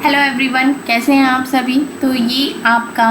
Hello everyone, कैसे हैं आप सभी। तो ये आपका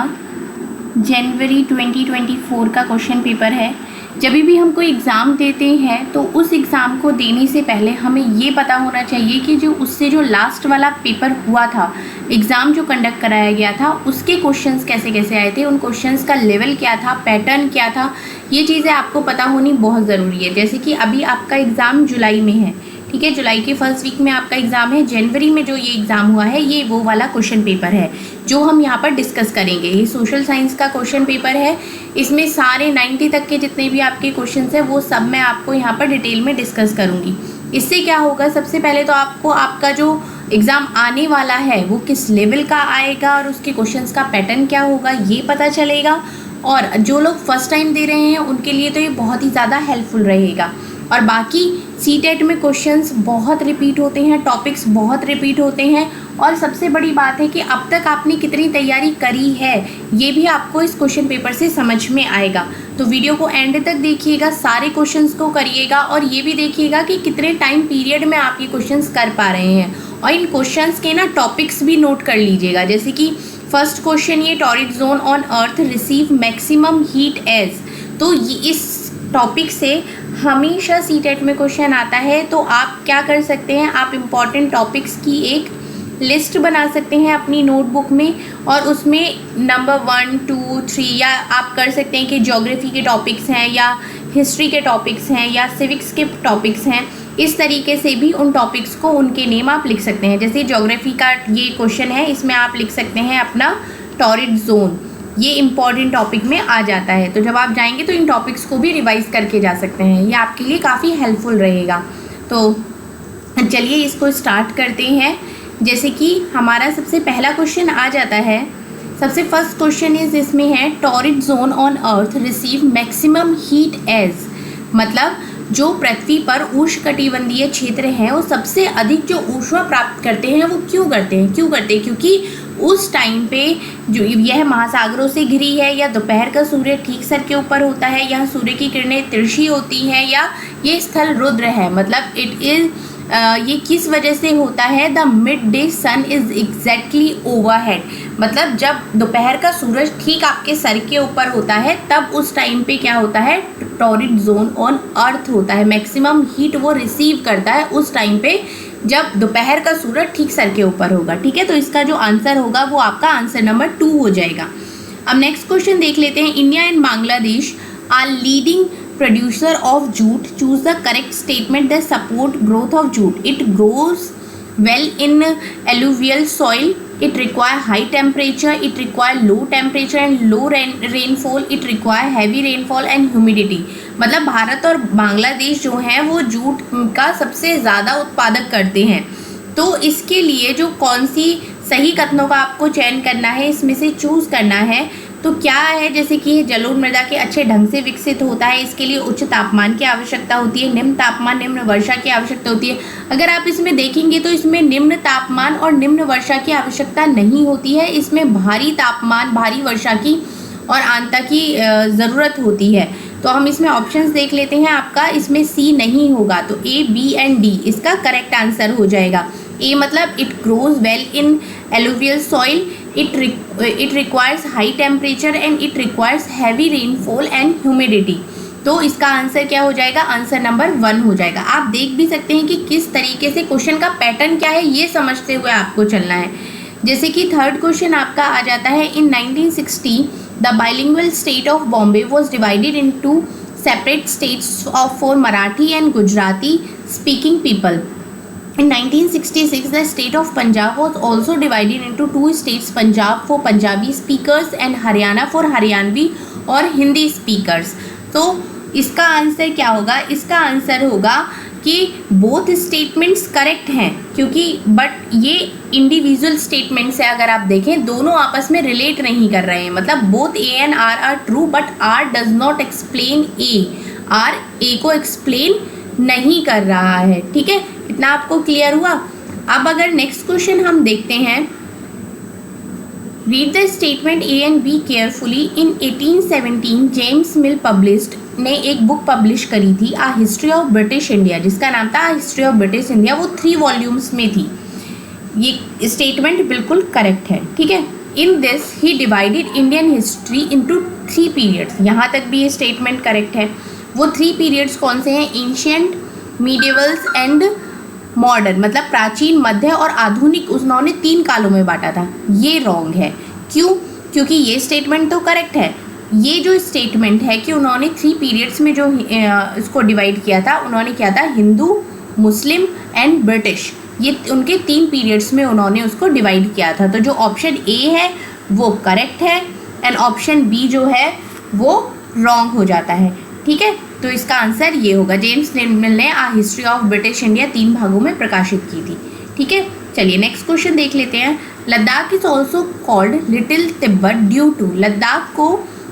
जनवरी 2024 का क्वेश्चन पेपर है। जब भी हम कोई एग्ज़ाम देते हैं तो उस एग्ज़ाम को देने से पहले हमें ये पता होना चाहिए कि जो लास्ट वाला पेपर हुआ था, एग्ज़ाम जो कंडक्ट कराया गया था, उसके क्वेश्चंस कैसे कैसे आए थे, उन क्वेश्चंस का लेवल क्या था, पैटर्न क्या था, ये चीज़ें आपको पता होनी बहुत ज़रूरी है। जैसे कि अभी आपका एग्ज़ाम जुलाई में है, ठीक है, जुलाई के फर्स्ट वीक में आपका एग्ज़ाम है। जनवरी में जो ये एग्ज़ाम हुआ है, ये वो वाला क्वेश्चन पेपर है जो हम यहाँ पर डिस्कस करेंगे। ये सोशल साइंस का क्वेश्चन पेपर है। इसमें सारे 90 तक के जितने भी आपके क्वेश्चंस हैं वो सब मैं आपको यहाँ पर डिटेल में डिस्कस करूँगी। इससे क्या होगा, सबसे पहले तो आपको आपका जो एग्ज़ाम आने वाला है वो किस लेवल का आएगा और उसके क्वेश्चंस का पैटर्न क्या होगा ये पता चलेगा। और जो लोग फर्स्ट टाइम दे रहे हैं उनके लिए तो ये बहुत ही ज़्यादा हेल्पफुल रहेगा। और बाकी सीटेट में क्वेश्चंस बहुत रिपीट होते हैं, टॉपिक्स बहुत रिपीट होते हैं, और सबसे बड़ी बात है कि अब तक आपने कितनी तैयारी करी है ये भी आपको इस क्वेश्चन पेपर से समझ में आएगा। तो वीडियो को एंड तक देखिएगा, सारे क्वेश्चंस को करिएगा और ये भी देखिएगा कि कितने टाइम पीरियड में आप ये क्वेश्चंस कर पा रहे हैं। और इन क्वेश्चंस के ना टॉपिक्स भी नोट कर लीजिएगा। जैसे कि फर्स्ट क्वेश्चन, ये torrid zone on earth receive maximum heat as, तो इस टॉपिक से हमेशा सीटेट में क्वेश्चन आता है। तो आप क्या कर सकते हैं, आप इम्पॉर्टेंट टॉपिक्स की एक लिस्ट बना सकते हैं अपनी नोटबुक में, और उसमें नंबर 1, 2, 3, या आप कर सकते हैं कि ज्योग्राफी के टॉपिक्स हैं या हिस्ट्री के टॉपिक्स हैं या सिविक्स के टॉपिक्स हैं। इस तरीके से भी उन टॉपिक्स को उनके नेम आप लिख सकते हैं। जैसे ज्योग्राफी का ये क्वेश्चन है, इसमें आप लिख सकते हैं अपना टॉरिड जोन, ये इम्पॉर्टेंट टॉपिक में आ जाता है। तो जब आप जाएंगे तो इन टॉपिक्स को भी रिवाइज करके जा सकते हैं, ये आपके लिए काफ़ी हेल्पफुल रहेगा। तो चलिए इसको स्टार्ट करते हैं। जैसे कि हमारा सबसे पहला क्वेश्चन आ जाता है। सबसे फर्स्ट क्वेश्चन इसमें है torrid zone on earth receive maximum heat as, मतलब जो पृथ्वी पर उष्णकटिबंधीय क्षेत्र हैं वो सबसे अधिक जो ऊष्मा प्राप्त करते हैं वो क्यों करते हैं क्योंकि उस टाइम पे जो यह महासागरों से घिरी है, या दोपहर का सूर्य ठीक सर के ऊपर होता है, या सूर्य की किरणें तिरछी होती हैं, या ये स्थल रुद्र है, मतलब इट इज़ ये किस वजह से होता है, the mid day sun is exactly overhead, मतलब जब दोपहर का सूरज ठीक आपके सर के ऊपर होता है तब उस टाइम पे क्या होता है, टॉरिड जोन ऑन अर्थ होता है। मैक्सिमम हीट वो रिसीव करता है उस टाइम पे जब दोपहर का सूरज ठीक सर के ऊपर होगा, ठीक है। तो इसका जो आंसर होगा वो आपका आंसर नंबर 2 हो जाएगा। अब नेक्स्ट क्वेश्चन देख लेते हैं। India and Bangladesh are leading producer of jute, choose the correct statement that support growth of jute. It grows well in alluvial soil, it require high temperature, it require low temperature and low rainfall, it require heavy rainfall and humidity। मतलब भारत और बांग्लादेश जो हैं वो jute का सबसे ज़्यादा उत्पादक करते हैं। तो इसके लिए जो कौन सी सही कथनों का आपको चयन करना है, इसमें से चूज़ करना है। तो क्या है, जैसे कि जलोढ़ मृदा के अच्छे ढंग से विकसित होता है, इसके लिए उच्च तापमान की आवश्यकता होती है, निम्न तापमान निम्न वर्षा की आवश्यकता होती है। अगर आप इसमें देखेंगे तो इसमें निम्न तापमान और निम्न वर्षा की आवश्यकता नहीं होती है, इसमें भारी तापमान भारी वर्षा की और आर्द्रता की ज़रूरत होती है। तो हम इसमें ऑप्शंस देख लेते हैं। आपका इसमें सी नहीं होगा, तो ए, बी एंड डी इसका करेक्ट आंसर हो जाएगा। ए मतलब it grows well in alluvial soil, it requires high temperature and it requires heavy rainfall and humidity। तो इसका आंसर क्या हो जाएगा, आंसर नंबर 1 हो जाएगा। आप देख भी सकते हैं कि किस तरीके से क्वेश्चन का पैटर्न क्या है, ये समझते हुए आपको चलना है। जैसे कि थर्ड क्वेश्चन आपका आ जाता है। इन 1960 the bilingual state of Bombay was divided into separate states of for Marathi and Gujarati speaking people. In 1966, the state of Punjab was also divided into 2 states, Punjab for Punjabi speakers and Haryana for Haryanvi और Hindi speakers। तो इसका answer क्या होगा, इसका answer होगा कि both statements correct हैं, क्योंकि बट ये इंडिविजुअल स्टेटमेंट्स है। अगर आप देखें दोनों आपस में रिलेट नहीं कर रहे हैं, मतलब both A and R are true but R does not explain A, R A को एक्सप्लेन नहीं कर रहा है, ठीक है। इतना आपको क्लियर हुआ। अब अगर नेक्स्ट क्वेश्चन हम देखते हैं, read the statement A and be carefully. In 1817 James mill published ने एक बुक पब्लिश करी थी, आ हिस्ट्री ऑफ ब्रिटिश इंडिया, जिसका नाम था हिस्ट्री ऑफ ब्रिटिश इंडिया। वो 3 वॉल्यूम्स में थी। ये स्टेटमेंट बिल्कुल करेक्ट है, ठीक है। In this he divided Indian history into 3 periods, यहाँ तक भी ये स्टेटमेंट करेक्ट है। वो 3 पीरियड्स कौन से हैं? एंशियंट, मीडिएवल्स एंड मॉडर्न, मतलब प्राचीन, मध्य और आधुनिक, उन्होंने 3 कालों में बांटा था। ये रॉन्ग है। क्यों? क्योंकि ये स्टेटमेंट तो करेक्ट है। ये जो स्टेटमेंट है कि उन्होंने 3 पीरियड्स में जो इसको डिवाइड किया था, उन्होंने किया था हिंदू, मुस्लिम एंड ब्रिटिश, ये उनके 3 पीरियड्स में उन्होंने उसको डिवाइड किया था। तो जो ऑप्शन ए है वो करेक्ट है एंड ऑप्शन बी जो है वो रॉन्ग हो जाता है, ठीक है। तो इसका आंसर ये होगा। जेम्स निम्बल ने आ हिस्ट्री ऑफ ब्रिटिश इंडिया 3 भागों में प्रकाशित की थी, ठीक है। चलिए नेक्स्ट क्वेश्चन देख लेते हैं। Ladakh is also called little Tibet due to, Ladakh को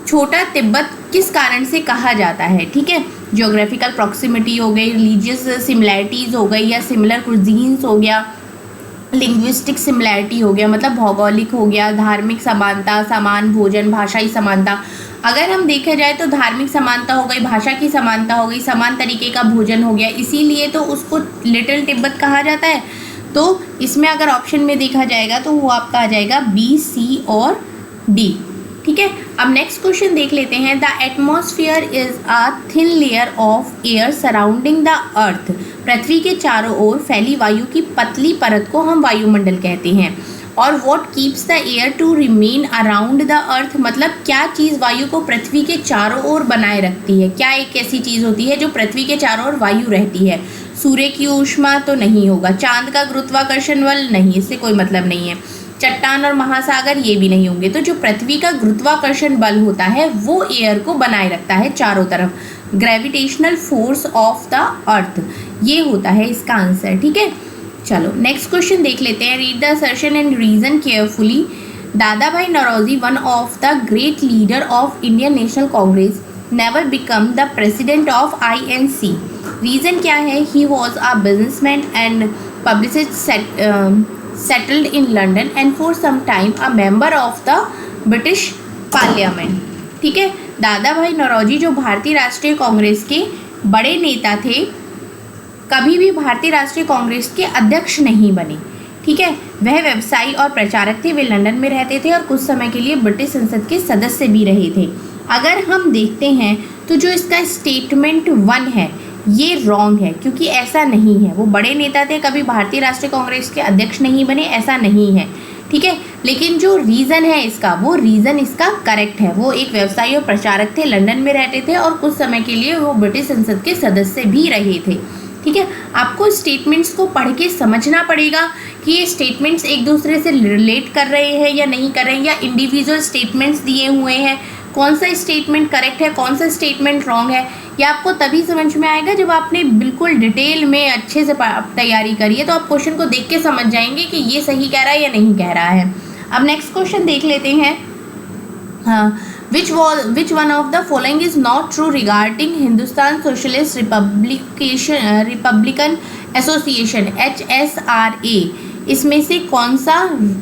छोटा तिब्बत किस कारण से कहा जाता है, ठीक है। ज्योग्राफिकल प्रॉक्सिमिटी हो गई, रिलीजियस सिमिलैरिटीज़ हो गई या सिमिलर कुजीन्स हो गया, लिंग्विस्टिक सिमिलैरिटी हो गया, मतलब भौगोलिक हो गया, धार्मिक समानता, समान भोजन, भाषाई समानता। अगर हम देखा जाए तो धार्मिक समानता हो गई, भाषा की समानता हो गई, समान तरीके का भोजन हो गया, इसीलिए तो उसको लिटिल तिब्बत कहा जाता है। तो इसमें अगर ऑप्शन में देखा जाएगा तो वो आपका आ जाएगा बी, सी और डी, ठीक है। अब नेक्स्ट क्वेश्चन देख लेते हैं। The atmosphere is a thin layer of air surrounding the earth, पृथ्वी के चारों ओर फैली वायु की पतली परत को हम वायुमंडल कहते हैं। और what keeps the air to remain around the earth, मतलब क्या चीज़ वायु को पृथ्वी के चारों ओर बनाए रखती है? क्या एक ऐसी चीज़ होती है जो पृथ्वी के चारों ओर वायु रहती है? सूर्य की ऊष्मा तो नहीं होगा, चांद का गुरुत्वाकर्षण बल नहीं, इससे कोई मतलब नहीं है, चट्टान और महासागर ये भी नहीं होंगे। तो जो पृथ्वी का गुरुत्वाकर्षण बल होता है वो एयर को बनाए रखता है चारों तरफ, gravitational force of the earth, ये होता है इसका आंसर, ठीक है। चलो नेक्स्ट क्वेश्चन देख लेते हैं। Read the assertion and reason carefully. Dadabhai Naoroji, one of the great leader of Indian National Congress, never become the president of INC। Reason क्या है? He was a businessman and publicist settled in London and for some time a member of the British Parliament, ठीक है। दादा भाई नौरोजी जो भारतीय राष्ट्रीय कांग्रेस के बड़े नेता थे, कभी भी भारतीय राष्ट्रीय कांग्रेस के अध्यक्ष नहीं बने, ठीक है। वह व्यवसायी और प्रचारक थे, वे लंदन में रहते थे और कुछ समय के लिए ब्रिटिश संसद के सदस्य भी रहे थे। अगर हम देखते हैं तो जो इसका स्टेटमेंट 1 है ये रॉन्ग है, क्योंकि ऐसा नहीं है। वो बड़े नेता थे, कभी भारतीय राष्ट्रीय कांग्रेस के अध्यक्ष नहीं बने, ऐसा नहीं है, ठीक है। लेकिन जो रीज़न है इसका, वो रीज़न इसका करेक्ट है। वो एक व्यवसायी और प्रचारक थे, लंदन में रहते थे और कुछ समय के लिए वो ब्रिटिश संसद के सदस्य भी रहे थे, ठीक है। आपको स्टेटमेंट्स को पढ़ के समझना पड़ेगा कि ये स्टेटमेंट्स एक दूसरे से रिलेट कर रहे हैं या नहीं कर रहे हैं, या इंडिविजुअल स्टेटमेंट्स दिए हुए हैं, कौन सा स्टेटमेंट करेक्ट है, कौन सा स्टेटमेंट रॉन्ग है। ये आपको तभी समझ में आएगा जब आपने बिल्कुल डिटेल में अच्छे से तैयारी करी है, तो आप क्वेश्चन को देख के समझ जाएंगे कि ये सही कह रहा है या नहीं कह रहा है। अब नेक्स्ट क्वेश्चन देख लेते हैं। हाँ, which one of the following is not true regarding Hindustan socialist Republican association HSRA। इसमें से कौन सा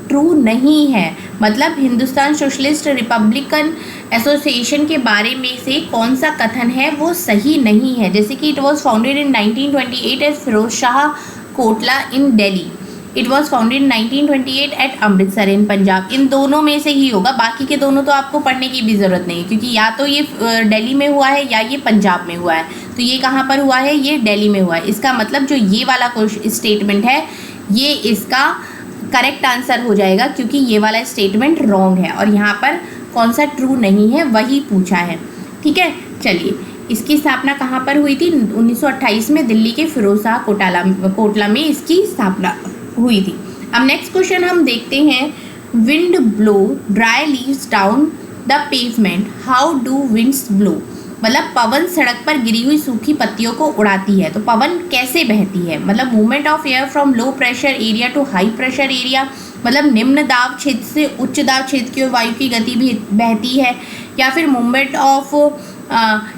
ट्रू नहीं है? मतलब हिंदुस्तान सोशलिस्ट रिपब्लिकन एसोसिएशन के बारे में से कौन सा कथन है वो सही नहीं है? जैसे कि it was founded in 1928 at Feroz Shah Kotla in Delhi, it was founded in 1928 at Amritsar in Punjab. इन दोनों में से ही होगा, बाकी के दोनों तो आपको पढ़ने की भी ज़रूरत नहीं है, क्योंकि या तो ये दिल्ली में हुआ है या ये पंजाब में हुआ है। तो ये कहाँ पर हुआ है? ये दिल्ली में हुआ है। इसका मतलब जो ये वाला स्टेटमेंट है ये इसका करेक्ट आंसर हो जाएगा, क्योंकि ये वाला स्टेटमेंट रॉन्ग है और यहाँ पर कौन सा ट्रू नहीं है वही पूछा है, ठीक है। चलिए, इसकी स्थापना कहाँ पर हुई थी? 1928 में दिल्ली के फिरोज शाह कोटला में इसकी स्थापना हुई थी। अब नेक्स्ट क्वेश्चन हम देखते हैं। Wind blow dry leaves down the pavement, how do winds blow? मतलब पवन सड़क पर गिरी हुई सूखी पत्तियों को उड़ाती है। तो पवन कैसे बहती है? मतलब movement of air from low pressure area to high pressure area, मतलब निम्न दाब क्षेत्र से उच्च दाब क्षेत्र की ओर वायु की गति भी बहती है, या फिर मूवमेंट ऑफ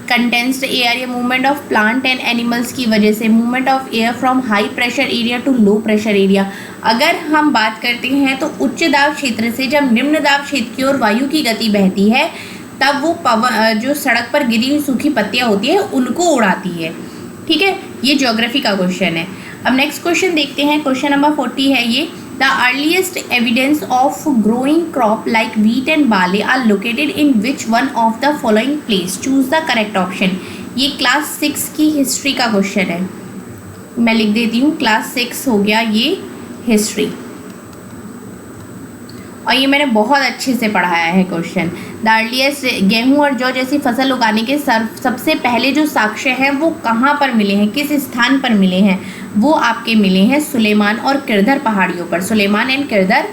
कंडेंस्ड एयर या movement of plant and animals की वजह से, movement of air from high pressure area to low pressure area. अगर हम बात करते हैं तो उच्च दाब क्षेत्र से जब निम्न दाब क्षेत्र की ओर वायु की गति बहती है तब वो पवन जो सड़क पर गिरी हुई सूखी पत्तियाँ होती है उनको उड़ाती है, ठीक है। ये ज्योग्राफी का क्वेश्चन है। अब नेक्स्ट क्वेश्चन देखते हैं। क्वेश्चन नंबर 40 है ये। The earliest evidence of growing crop like wheat and barley are located in which one of the following place? Choose the correct option. ये क्लास 6 की हिस्ट्री का क्वेश्चन है, मैं लिख देती हूँ, क्लास 6 हो गया ये हिस्ट्री, और ये मैंने बहुत अच्छे से पढ़ाया है क्वेश्चन। द अर्लीस्ट, गेहूँ और जौ जैसी फसल उगाने के सबसे पहले जो साक्ष्य हैं वो कहाँ पर मिले हैं, किस स्थान पर मिले हैं? वो आपके मिले हैं सुलेमान और किरदर पहाड़ियों पर, सुलेमान एंड किरदर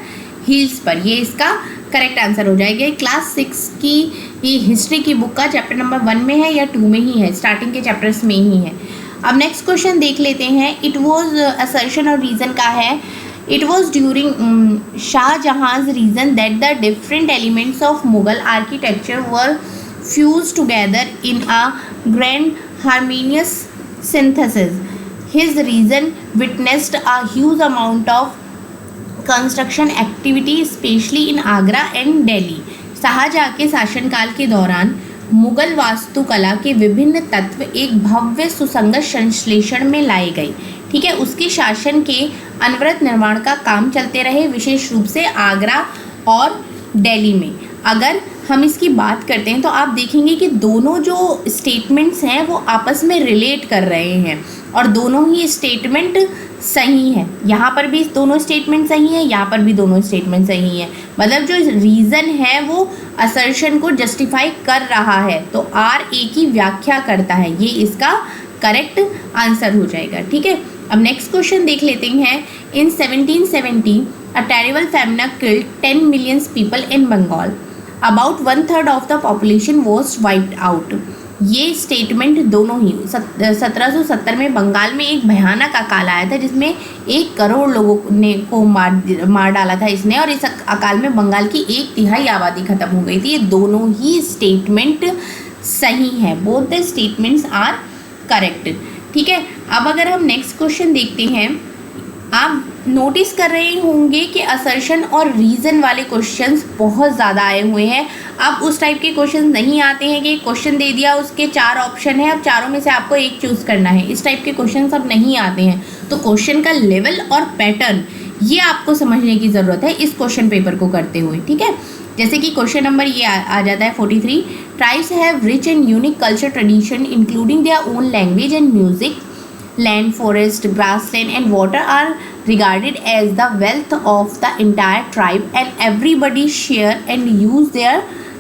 हिल्स पर। ये इसका करेक्ट आंसर हो जाएगा। क्लास 6 की ये हिस्ट्री की बुक का चैप्टर नंबर 1 में है या 2 में ही है, स्टार्टिंग के चैप्टर्स में ही है। अब नेक्स्ट क्वेश्चन देख लेते हैं। इट वॉज असर्शन और रीज़न का है। It was during Shah Jahan's reign that the different elements of Mughal architecture were fused together in a grand harmonious synthesis. His reign witnessed a huge amount of construction activity, especially in Agra and Delhi. Shahjahan के शासनकाल के दौरान मुगल वास्तुकला के विभिन्न तत्व एक भव्य सुसंगत संश्लेषण में लाए गए। ठीक है, उसके शासन के अनवरत निर्माण का काम चलते रहे, विशेष रूप से आगरा और दिल्ली में। अगर हम इसकी बात करते हैं तो आप देखेंगे कि दोनों जो स्टेटमेंट्स हैं वो आपस में रिलेट कर रहे हैं और दोनों ही स्टेटमेंट सही है। यहाँ पर भी दोनों स्टेटमेंट सही है, यहाँ पर भी दोनों स्टेटमेंट सही है। मतलब जो रीज़न है वो असर्शन को जस्टिफाई कर रहा है, तो आर ए की व्याख्या करता है, ये इसका करेक्ट आंसर हो जाएगा। ठीक है, अब नेक्स्ट क्वेश्चन देख लेते हैं। In 1770 a terrible famine killed 10 million people in Bengal, about 1/3 of the population was wiped out. ये स्टेटमेंट दोनों ही 1770 में बंगाल में एक भयानक अकाल आया था जिसमें 1 करोड़ लोगों ने को मार डाला था इसने, और इस अकाल में बंगाल की 1/3 आबादी खत्म हो गई थी। ये दोनों ही स्टेटमेंट सही है, both the statements are correct. ठीक है, अब अगर हम नेक्स्ट क्वेश्चन देखते हैं, आप नोटिस कर रहे होंगे कि असर्शन और रीज़न वाले क्वेश्चंस बहुत ज़्यादा आए हुए हैं। अब उस टाइप के क्वेश्चन नहीं आते हैं कि क्वेश्चन दे दिया, उसके 4 ऑप्शन है, अब चारों में से आपको एक चूज़ करना है। इस टाइप के क्वेश्चन अब नहीं आते हैं। तो क्वेश्चन का लेवल और पैटर्न ये आपको समझने की ज़रूरत है इस क्वेश्चन पेपर को करते हुए। ठीक है, जैसे कि क्वेश्चन नंबर ये आ जाता है 43। Tribes have rich and unique culture tradition including their own language and music. Land, forest, grassland and water are regarded as the wealth of the entire tribe and everybody share and use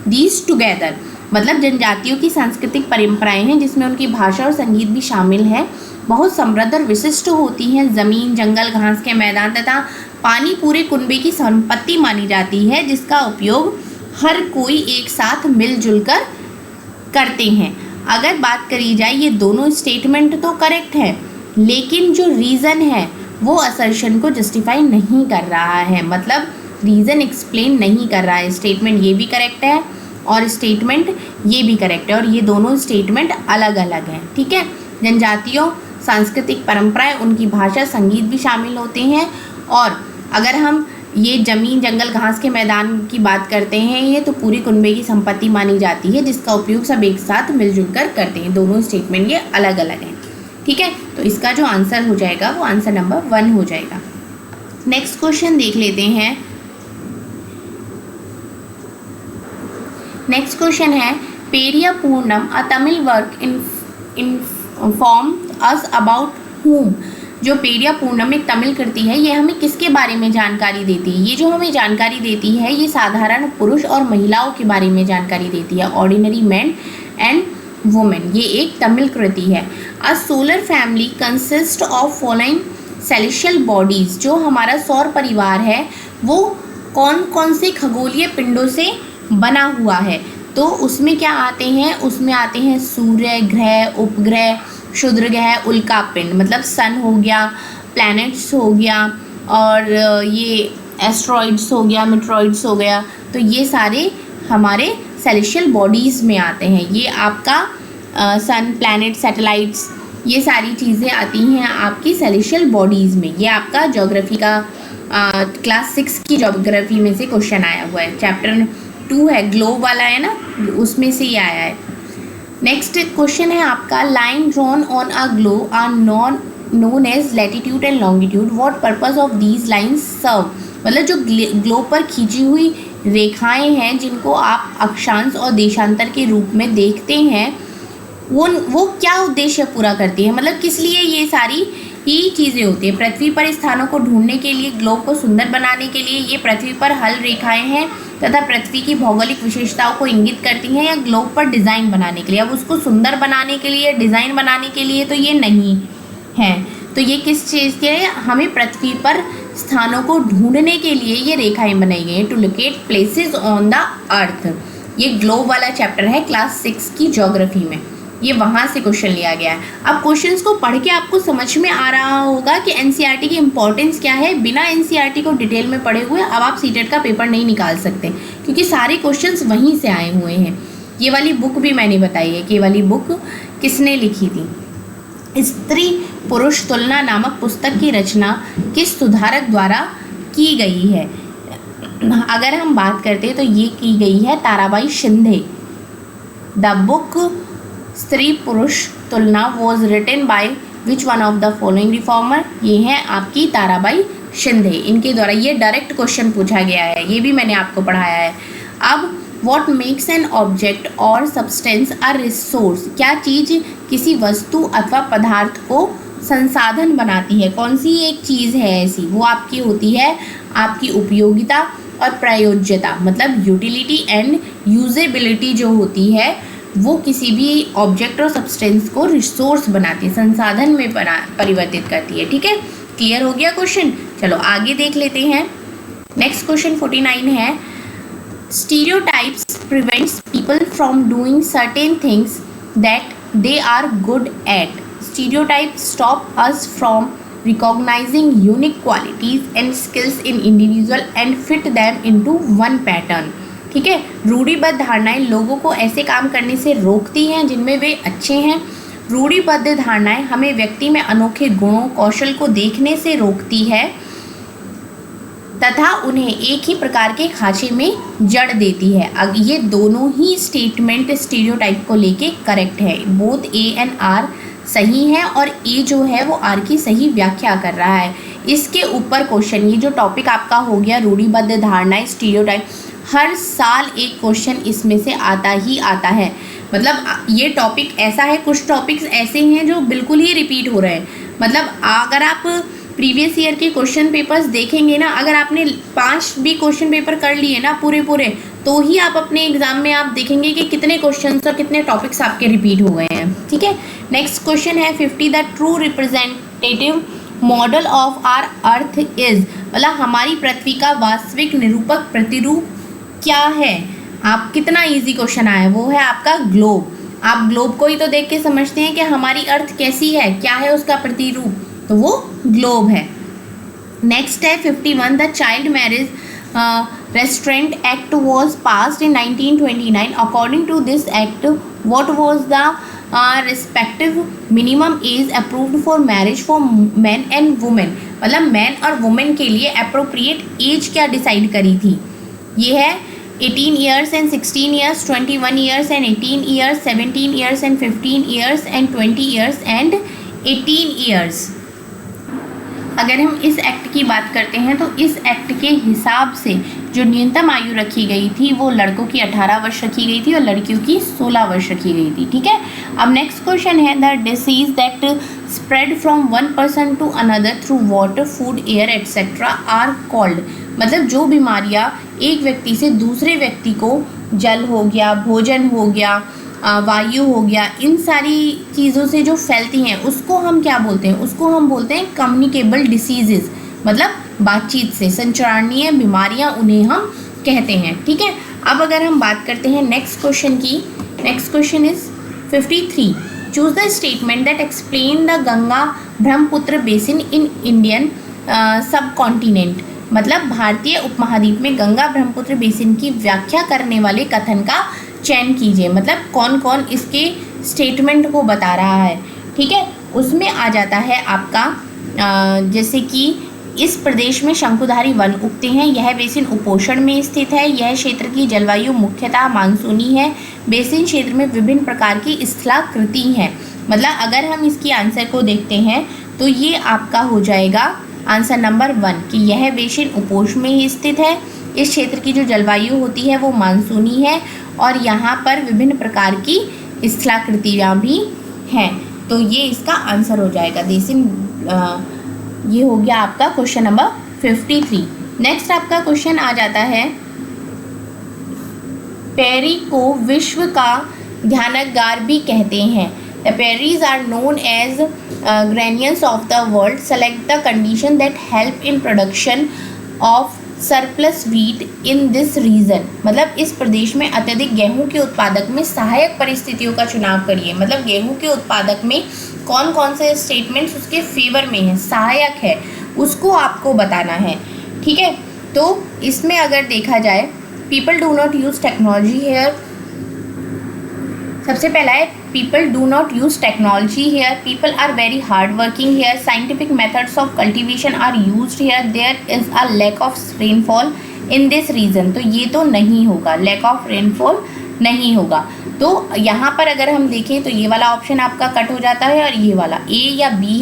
these together। मतलब जनजातियों की सांस्कृतिक परंपराएं हैं जिसमें उनकी भाषा और संगीत भी शामिल है, बहुत समृद्ध और विशिष्ट होती हैं। ज़मीन, जंगल, घास के मैदान तथा पानी पूरे कुनबे की संपत्ति मानी जाती है जिसका उपयोग हर कोई एक साथ मिलजुल कर करते हैं। अगर बात करी जाए, ये दोनों स्टेटमेंट तो करेक्ट है, लेकिन जो रीज़न है वो असर्शन को जस्टिफाई नहीं कर रहा है, मतलब रीज़न एक्सप्लेन नहीं कर रहा है। स्टेटमेंट ये भी करेक्ट है और स्टेटमेंट ये भी करेक्ट है, और ये दोनों स्टेटमेंट अलग अलग हैं। ठीक है, जनजातियों, सांस्कृतिक परंपराएं, उनकी भाषा, संगीत भी शामिल होते हैं। और अगर हम ये ज़मीन, जंगल, घास के मैदान की बात करते हैं, ये तो पूरी कुनबे की संपत्ति मानी जाती है जिसका उपयोग सब एक साथ मिलजुल कर करते हैं। दोनों स्टेटमेंट ये अलग अलग हैं। ठीक है, तो इसका जो आंसर हो जाएगा वो आंसर नंबर 1 हो जाएगा। नेक्स्ट क्वेश्चन देख लेते हैं। नेक्स्ट क्वेश्चन है, Periya Puranam a Tamil work inform us about whom। जो पेरिया पूर्णम एक तमिल कृति है, ये हमें किसके बारे में जानकारी देती है? ये जो हमें जानकारी देती है ये साधारण पुरुष और महिलाओं के बारे में जानकारी देती है, ऑर्डिनरी मैन एंड वुमेन। ये एक तमिल कृति है। अ solar family consist of following celestial bodies. जो हमारा सौर परिवार है वो कौन कौन से खगोलीय पिंडों से बना हुआ है? तो उसमें क्या आते हैं? उसमें आते हैं सूर्य ग्रह, उपग्रह, क्षुद्र ग्रह, उल्का पिंड, मतलब सन हो गया, प्लैनेट्स हो गया, और ये एस्ट्रॉइड्स हो गया, मेट्रॉइड्स हो गया। तो ये सारे हमारे सेलेशियल बॉडीज़ में आते हैं। ये आपका सन, प्लैनेट, सैटेलाइट्स, ये सारी चीज़ें आती हैं आपकी सेलेशियल बॉडीज़ में। ये आपका ज्योग्राफी का क्लास 6 की ज्योग्राफी में से क्वेश्चन आया हुआ है। चैप्टर 2 है, ग्लोब वाला है ना, उसमें से ये आया है। नेक्स्ट क्वेश्चन है आपका, line drawn on a globe are known known as latitude and longitude. What purpose of these lines serve? मतलब जो ग्लोब पर खींची हुई रेखाएं हैं जिनको आप अक्षांश और देशांतर के रूप में देखते हैं, वो क्या उद्देश्य पूरा करती है, मतलब किस लिए ये सारी ही चीज़ें होती है। पृथ्वी पर स्थानों को ढूंढने के लिए, ग्लोब को सुंदर बनाने के लिए ये पृथ्वी पर हल रेखाएं हैं तथा पृथ्वी की भौगोलिक विशेषताओं को इंगित करती हैं, या ग्लोब पर डिज़ाइन बनाने के लिए। अब उसको सुंदर बनाने के लिए, डिज़ाइन बनाने के लिए तो ये नहीं है। तो ये किस चीज़ के है? हमें पृथ्वी पर स्थानों को ढूंढने के लिए ये रेखाएं बनाई गई हैं, to locate places on the earth. ये ग्लोब वाला चैप्टर है क्लास 6 की ज्योग्राफी में, ये वहाँ से क्वेश्चन लिया गया है। अब क्वेश्चंस को पढ़ के आपको समझ में आ रहा होगा कि एनसीईआरटी की इंपॉर्टेंस क्या है। बिना एनसीईआरटी को डिटेल में पढ़े हुए अब आप सीटेट का पेपर नहीं निकाल सकते, क्योंकि सारे क्वेश्चंस वहीं से आए हुए हैं। ये वाली बुक भी मैंने बताई है कि ये वाली बुक किसने लिखी थी। स्त्री पुरुष तुलना नामक पुस्तक की रचना किस सुधारक द्वारा की गई है? अगर हम बात करते हैं तो ये की गई है Tarabai Shinde. The book Stri Purush Tulana was written by which one of the following reformer? ये है आपकी ताराबाई शिंदे, इनके द्वारा। ये डायरेक्ट क्वेश्चन पूछा गया है, ये भी मैंने आपको पढ़ाया है। अब व्हाट मेक्स एन ऑब्जेक्ट और सब्सटेंस अ रिसोर्स? क्या चीज़ किसी वस्तु अथवा पदार्थ को संसाधन बनाती है? कौन सी एक चीज़ है ऐसी? वो आपकी होती है आपकी उपयोगिता और प्रयोज्यता, मतलब यूटिलिटी एंड यूजेबिलिटी जो होती है वो किसी भी ऑब्जेक्ट और सब्सटेंस को रिसोर्स बनाती है, संसाधन में परिवर्तित करती है। ठीक है, क्लियर हो गया क्वेश्चन? चलो आगे देख लेते हैं। नेक्स्ट क्वेश्चन 49 है, stereotypes prevents people from doing certain things that they are good at. Stereotypes stop us from recognizing unique qualities and skills in individual and fit them into one pattern. ठीक है, रूढ़िबद्ध धारणाएं लोगों को ऐसे काम करने से रोकती हैं जिनमें वे अच्छे हैं। रूढ़िबद्ध धारणाएं हमें व्यक्ति में अनोखे गुणों कौशल को देखने से रोकती है तथा उन्हें एक ही प्रकार के खांचे में जड़ देती है। अब ये दोनों ही स्टेटमेंट स्टीरियोटाइप को लेके करेक्ट है। बोथ ए एंड आर सही है और ए जो है वो आर की सही व्याख्या कर रहा है। इसके ऊपर क्वेश्चन, ये जो टॉपिक आपका हो गया रूढ़िबद्ध धारणाएं स्टीरियोटाइप, हर साल एक क्वेश्चन इसमें से आता ही आता है। मतलब ये टॉपिक ऐसा है, कुछ टॉपिक्स ऐसे हैं जो बिल्कुल ही रिपीट हो रहे हैं। मतलब अगर आप प्रीवियस ईयर के क्वेश्चन पेपर्स देखेंगे ना, अगर आपने 5 भी क्वेश्चन पेपर कर लिए ना पूरे तो ही आप अपने एग्जाम में आप देखेंगे कि कितने क्वेश्चंस और कितने टॉपिक्स आपके रिपीट हो गए हैं। ठीक है, नेक्स्ट क्वेश्चन है 50, the true representative model of our earth is, मतलब हमारी पृथ्वी का वास्तविक निरूपक प्रतिरूप क्या है? आप कितना इजी क्वेश्चन आया है, वो है आपका ग्लोब। आप ग्लोब को ही तो देख के समझते हैं कि हमारी अर्थ कैसी है, क्या है उसका प्रतिरूप, तो वो ग्लोब है। नेक्स्ट है 51, the child marriage Restraint Act was passed in 1929. According to this act, what was the respective minimum age approved for marriage for men and women? मतलब मैन और वुमेन के लिए अप्रोप्रिएट एज क्या decide करी थी? ये है 18 years and 16 years, 21 years and 18 years, 17 years and 15 years and 20 years and 18 years। अगर हम इस एक्ट की बात करते हैं तो इस एक्ट के हिसाब से जो न्यूनतम आयु रखी गई थी वो लड़कों की 18 वर्ष रखी गई थी और लड़कियों की 16 वर्ष रखी गई थी। ठीक है, अब नेक्स्ट क्वेश्चन है, the disease that spread from one person to another through water food air etcetera are called, मतलब जो बीमारियां एक व्यक्ति से दूसरे व्यक्ति को जल हो गया, भोजन हो गया, वायु हो गया, इन सारी चीज़ों से जो फैलती हैं उसको हम क्या बोलते हैं? उसको हम बोलते हैं कम्युनिकेबल डिसीजेज, मतलब बातचीत से संचारणीय बीमारियां उन्हें हम कहते हैं। ठीक है, अब अगर हम बात करते हैं नेक्स्ट क्वेश्चन की, next question is 53, choose the statement that explain the Ganga Brahmaputra basin in Indian सब कॉन्टिनेंट, मतलब भारतीय उपमहाद्वीप में गंगा ब्रह्मपुत्र बेसिन की व्याख्या करने वाले कथन का चयन कीजिए। मतलब कौन कौन इसके स्टेटमेंट को बता रहा है। ठीक है, उसमें आ जाता है आपका जैसे कि इस प्रदेश में शंकुधारी वन उगते हैं, यह बेसिन उपोषण में स्थित है, यह क्षेत्र की जलवायु मुख्यतः मानसूनी है, बेसिन क्षेत्र में विभिन्न प्रकार की स्थलाकृति हैं। मतलब अगर हम इसकी आंसर को देखते हैं तो ये आपका हो जाएगा आंसर नंबर 1 कि यह बेसिन उपोष्ण में ही स्थित है। इस क्षेत्र की जो जलवायु होती है वो मानसूनी है और यहाँ पर विभिन्न प्रकार की स्थलाकृतियाँ भी हैं। तो ये इसका आंसर हो जाएगा बेसिन। ये हो गया आपका क्वेश्चन नंबर 53। नेक्स्ट आपका क्वेश्चन आ जाता है, पेरी को विश्व का ध्यानागार भी कहते हैं। The prairies are known as granaries of the world. Select the condition that help in production of surplus wheat in this region. मतलब इस प्रदेश में अत्यधिक गेहूं के उत्पादक में सहायक परिस्थितियों का चुनाव करिए। मतलब गेहूं के उत्पादक में कौन कौन से स्टेटमेंट्स उसके फेवर में है, सहायक है, उसको आपको बताना है। ठीक है, तो इसमें अगर देखा जाए, people do not use technology here. सबसे पहला है people do not use technology here. People are very hard working here. Scientific methods of cultivation are used here. There is a lack of rainfall in this region. तो ये तो नहीं होगा, lack of rainfall नहीं होगा। तो यहाँ पर अगर हम देखें तो ये वाला ऑप्शन आपका कट हो जाता है और ये वाला ए या बी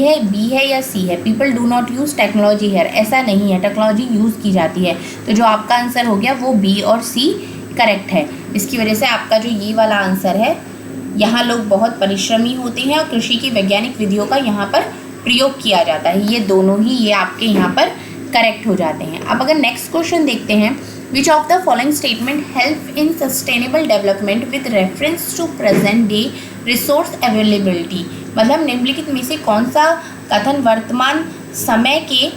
है या सी है। People do not use technology here, ऐसा नहीं है, टेक्नोलॉजी यूज़ की जाती है। तो जो आपका आंसर हो गया वो बी और सी करेक्ट है। इसकी वजह से आपका जो ये वाला आंसर है, यहाँ लोग बहुत परिश्रमी होते हैं और कृषि की वैज्ञानिक विधियों का यहाँ पर प्रयोग किया जाता है। ये दोनों ही ये आपके यहाँ पर करेक्ट हो जाते हैं। अब अगर नेक्स्ट क्वेश्चन देखते हैं, which of the following statement help in sustainable development with reference to present day resource availability. मतलब निम्नलिखित में से कौन सा कथन वर्तमान समय के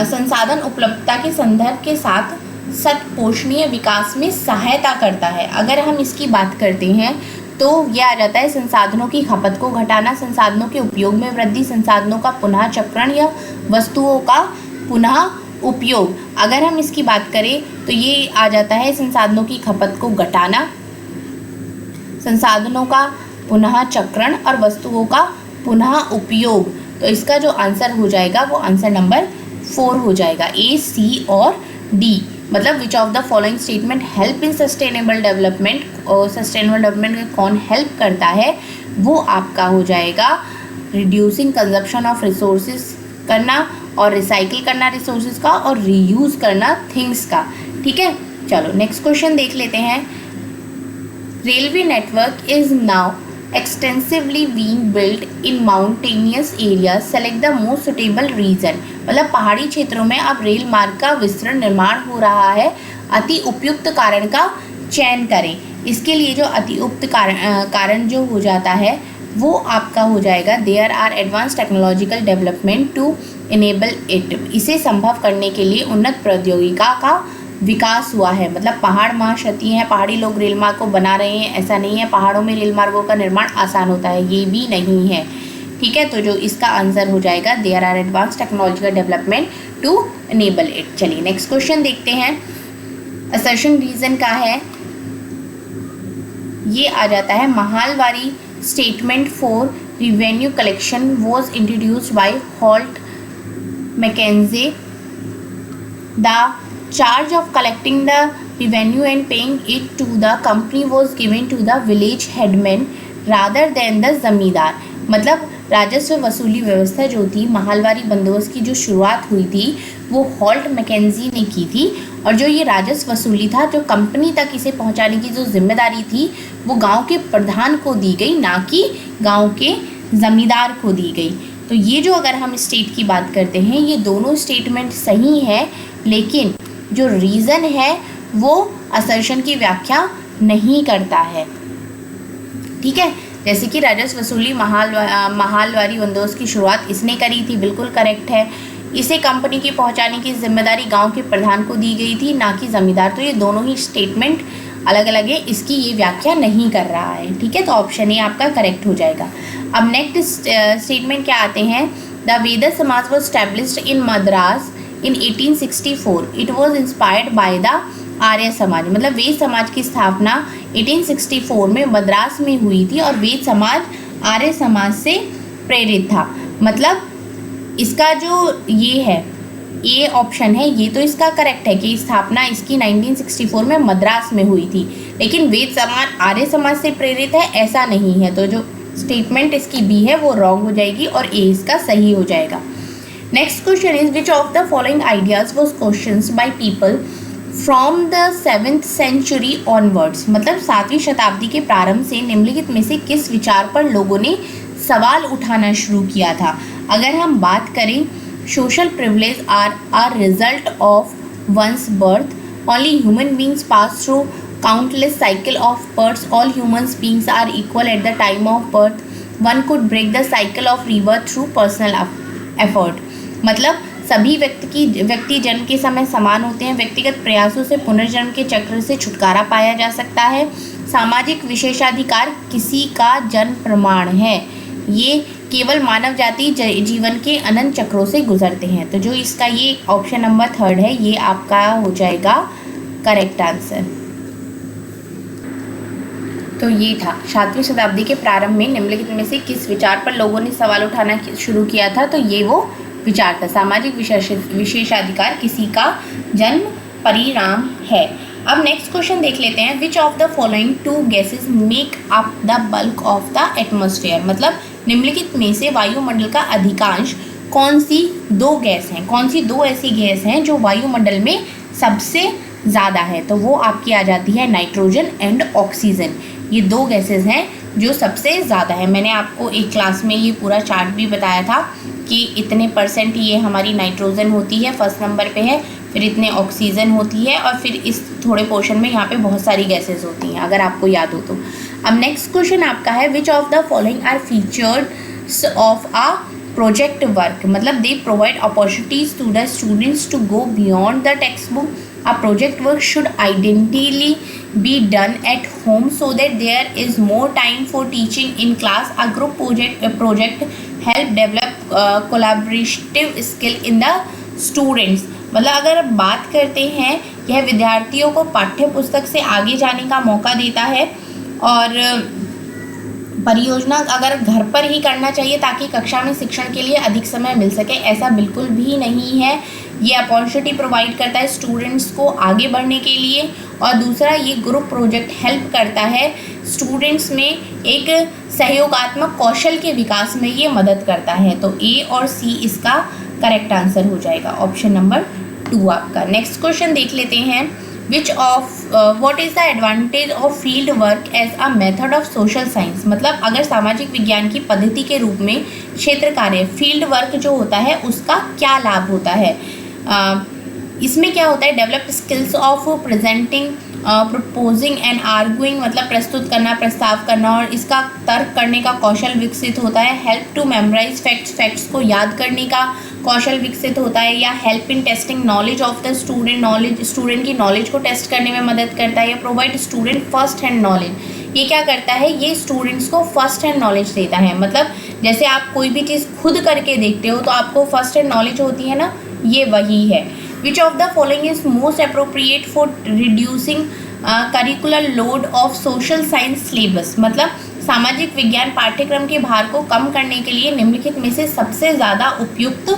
संसाधन उपलब्धता के संदर्भ के साथ सतपोषणीय विकास में सहायता करता है। अगर हम इसकी बात करते हैं तो यह आ जाता है संसाधनों की खपत को घटाना, संसाधनों के उपयोग में वृद्धि, संसाधनों का पुनः चक्रण या वस्तुओं का पुनः उपयोग। अगर हम इसकी बात करें तो ये आ जाता है संसाधनों की खपत को घटाना, संसाधनों का पुनः चक्रण और वस्तुओं का पुनः उपयोग। तो इसका जो आंसर हो जाएगा वो आंसर नंबर 4 हो जाएगा, ए, सी और डी। मतलब विच of the following statement help in sustainable development, और सस्टेनेबल डेवलपमेंट में कौन हेल्प करता है वो आपका हो जाएगा रिड्यूसिंग कंजप्शन ऑफ रिसोर्सेज करना और रिसाइकिल करना रिसोर्सेज का और रीयूज़ करना थिंग्स का। ठीक है, चलो नेक्स्ट क्वेश्चन देख लेते हैं। Railway network is now extensively being built in mountainous area. Select the most suitable reason. मतलब पहाड़ी क्षेत्रों में अब रेल मार्ग का विस्तृत निर्माण हो रहा है, अति उपयुक्त कारण का चयन करें। इसके लिए जो अति उपयुक्त कारण जो हो जाता है वो आपका हो जाएगा there are advance technological development to enable it. इसे संभव करने के लिए उन्नत प्रौद्योगिका का विकास हुआ है। मतलब पहाड़ महाक्षति हैं, पहाड़ी लोग रेल मार्ग को बना रहे हैं, ऐसा नहीं है। पहाड़ों में रेल मार्गों का निर्माण आसान होता है, ये भी नहीं है। ठीक है, तो जो इसका आंसर हो जाएगा there are advance technological development to enable it. चलिए नेक्स्ट क्वेश्चन देखते हैं। असर्शन रीजन का है, ये आ जाता है mahalwari statement for revenue collection was introduced by Holt Mackenzie. The charge of collecting the revenue and paying it to the company was given to the village headman rather than the जमींदार। मतलब राजस्व वसूली व्यवस्था जो थी, महालवारी बंदोबस्त की जो शुरुआत हुई थी वो हॉल्ट मैकेंजी ने की थी, और जो ये राजस्व वसूली था, जो कंपनी तक इसे पहुंचाने की जो जिम्मेदारी थी वो गांव के प्रधान को दी गई, ना कि गांव के ज़मींदार को दी गई। तो ये जो अगर हम स्टेट की बात करते हैं, ये दोनों स्टेटमेंट सही है, लेकिन जो रीज़न है वो असर्शन की व्याख्या नहीं करता है। ठीक है, जैसे कि राजस्व वसूली महालवारी बंदोबस्त की शुरुआत इसने करी थी, बिल्कुल करेक्ट है। इसे कंपनी की पहुंचाने की जिम्मेदारी गांव के प्रधान को दी गई थी, ना कि ज़मींदार। तो ये दोनों ही स्टेटमेंट अलग अलग है, इसकी ये व्याख्या नहीं कर रहा है। ठीक है, तो ऑप्शन ए आपका करेक्ट हो जाएगा। अब नेक्स्ट स्टेटमेंट क्या आते हैं। The Veda Samaj was established in Madras in 1864। It was inspired by the Arya Samaj. मतलब वेद समाज की स्थापना 1864 में मद्रास में हुई थी और वेद समाज आर्य समाज से प्रेरित था। मतलब इसका जो ये है, ये ऑप्शन है, ये तो इसका करेक्ट है कि स्थापना इसकी 1964 में मद्रास में हुई थी, लेकिन वेद समाज आर्य समाज से प्रेरित है ऐसा नहीं है। तो जो स्टेटमेंट इसकी बी है वो रॉन्ग हो जाएगी और ए इसका सही हो जाएगा। Next question is which of the following ideas was questions by people from the 7th century onwards, मतलब 7वीं शताब्दी के प्रारंभ से निम्नलिखित में से किस विचार पर लोगों ने सवाल उठाना शुरू किया था। अगर हम बात करें social privilege are a result of one's birth, only human beings pass through countless cycle of births, all human beings are equal at the time of birth, one could break the cycle of rebirth through personal effort, मतलब सभी व्यक्ति जन्म के समय समान होते हैं, व्यक्तिगत प्रयासों से पुनर्जन्म के चक्र से छुटकारा पाया जा सकता है, सामाजिक विशेषाधिकार किसी का जन्म प्रमाण है, ये केवल मानव जाति जीवन के अनंत चक्रों से गुजरते हैं। तो जो इसका ये ऑप्शन नंबर 3 है ये आपका हो जाएगा करेक्ट आंसर। तो ये था 7वीं शताब्दी के प्रारंभ में निम्नलिखित में से किस विचार पर लोगों ने सवाल उठाना शुरू किया था, तो ये वो विचार था, सामाजिक विशेषाधिकार किसी का जन्म परिणाम है। अब नेक्स्ट क्वेश्चन देख लेते हैं, which of the following 2 gases make up the bulk of the atmosphere, मतलब निम्नलिखित में से वायुमंडल का अधिकांश कौन सी 2 गैस हैं, कौन सी 2 ऐसी गैस हैं जो वायुमंडल में सबसे ज़्यादा है, तो वो आपकी आ जाती है नाइट्रोजन एंड ऑक्सीजन। ये 2 गैसेज हैं जो सबसे ज़्यादा है। मैंने आपको एक क्लास में ये पूरा चार्ट भी बताया था कि इतने % ये हमारी नाइट्रोजन होती है, फर्स्ट नंबर पे है, फिर इतने ऑक्सीजन होती है और फिर इस थोड़े पोर्शन में यहाँ पे बहुत सारी गैसेस होती हैं, अगर आपको याद हो तो। अब नेक्स्ट क्वेश्चन आपका है, which of the following are features of a project work, मतलब they provide opportunities to the students to go beyond the textbook, a project work should ideally be done at home so that there is more time for teaching in class, a group project help develop collaborative skill in the students, मतलब अगर बात करते हैं यह विद्यार्थियों को पाठ्य पुस्तक से आगे जाने का मौका देता है और परियोजना अगर घर पर ही करना चाहिए ताकि कक्षा में शिक्षण के लिए अधिक समय मिल सके, ऐसा बिल्कुल भी नहीं है। ये अपॉर्चुनिटी प्रोवाइड करता है स्टूडेंट्स को आगे बढ़ने के लिए, और दूसरा ये ग्रुप प्रोजेक्ट हेल्प करता है स्टूडेंट्स में एक सहयोगात्मक कौशल के विकास में ये मदद करता है। तो ए और सी इसका करेक्ट आंसर हो जाएगा, ऑप्शन नंबर 2 आपका। नेक्स्ट क्वेश्चन देख लेते हैं, what is the advantage of field work as a method of social science, मतलब अगर सामाजिक विज्ञान की पद्धति के रूप में क्षेत्र कार्य फील्ड वर्क जो होता है उसका क्या लाभ होता है। इसमें क्या होता है, develop skills of presenting, proposing and arguing, मतलब प्रस्तुत करना, प्रस्ताव करना और इसका तर्क करने का कौशल विकसित होता है। हेल्प टू मेमोराइज फैक्ट्स को याद करने का कौशल विकसित होता है, या help in testing knowledge of the student की नॉलेज को टेस्ट करने में मदद करता है, या provide student first hand knowledge. ये क्या करता है, ये स्टूडेंट्स को फर्स्ट हैंड नॉलेज देता है, मतलब जैसे आप कोई भी चीज़ खुद करके देखते हो तो आपको फर्स्ट हैंड नॉलेज होती है ना, ये वही है। Which of the following is most appropriate for reducing curricular load of social science syllabus, मतलब सामाजिक विज्ञान पाठ्यक्रम के भार को कम करने के लिए निम्नलिखित में से सबसे ज़्यादा उपयुक्त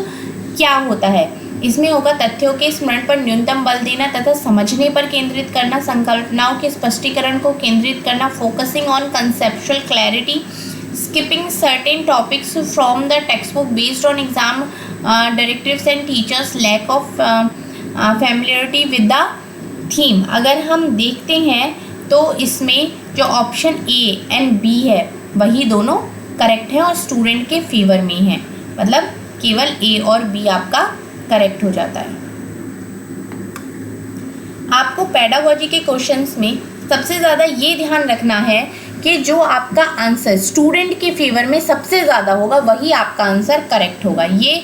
क्या होता है। इसमें होगा तथ्यों के स्मरण पर न्यूनतम बल देना तथा समझने पर केंद्रित करना, संकल्पनाओं के स्पष्टीकरण को केंद्रित करना, focusing on conceptual clarity, skipping certain topics from the textbook based on exam directives and teachers lack of familiarity with the theme। अगर हम देखते हैं तो इसमें जो ऑप्शन ए एंड बी है वही दोनों करेक्ट है और स्टूडेंट के फेवर में है, मतलब केवल ए और बी आपका करेक्ट हो जाता है। आपको पेडागोजी के क्वेश्चंस में सबसे ज़्यादा ये ध्यान रखना है कि जो आपका आंसर स्टूडेंट के फेवर में सबसे ज़्यादा होगा वही आपका आंसर करेक्ट होगा। ये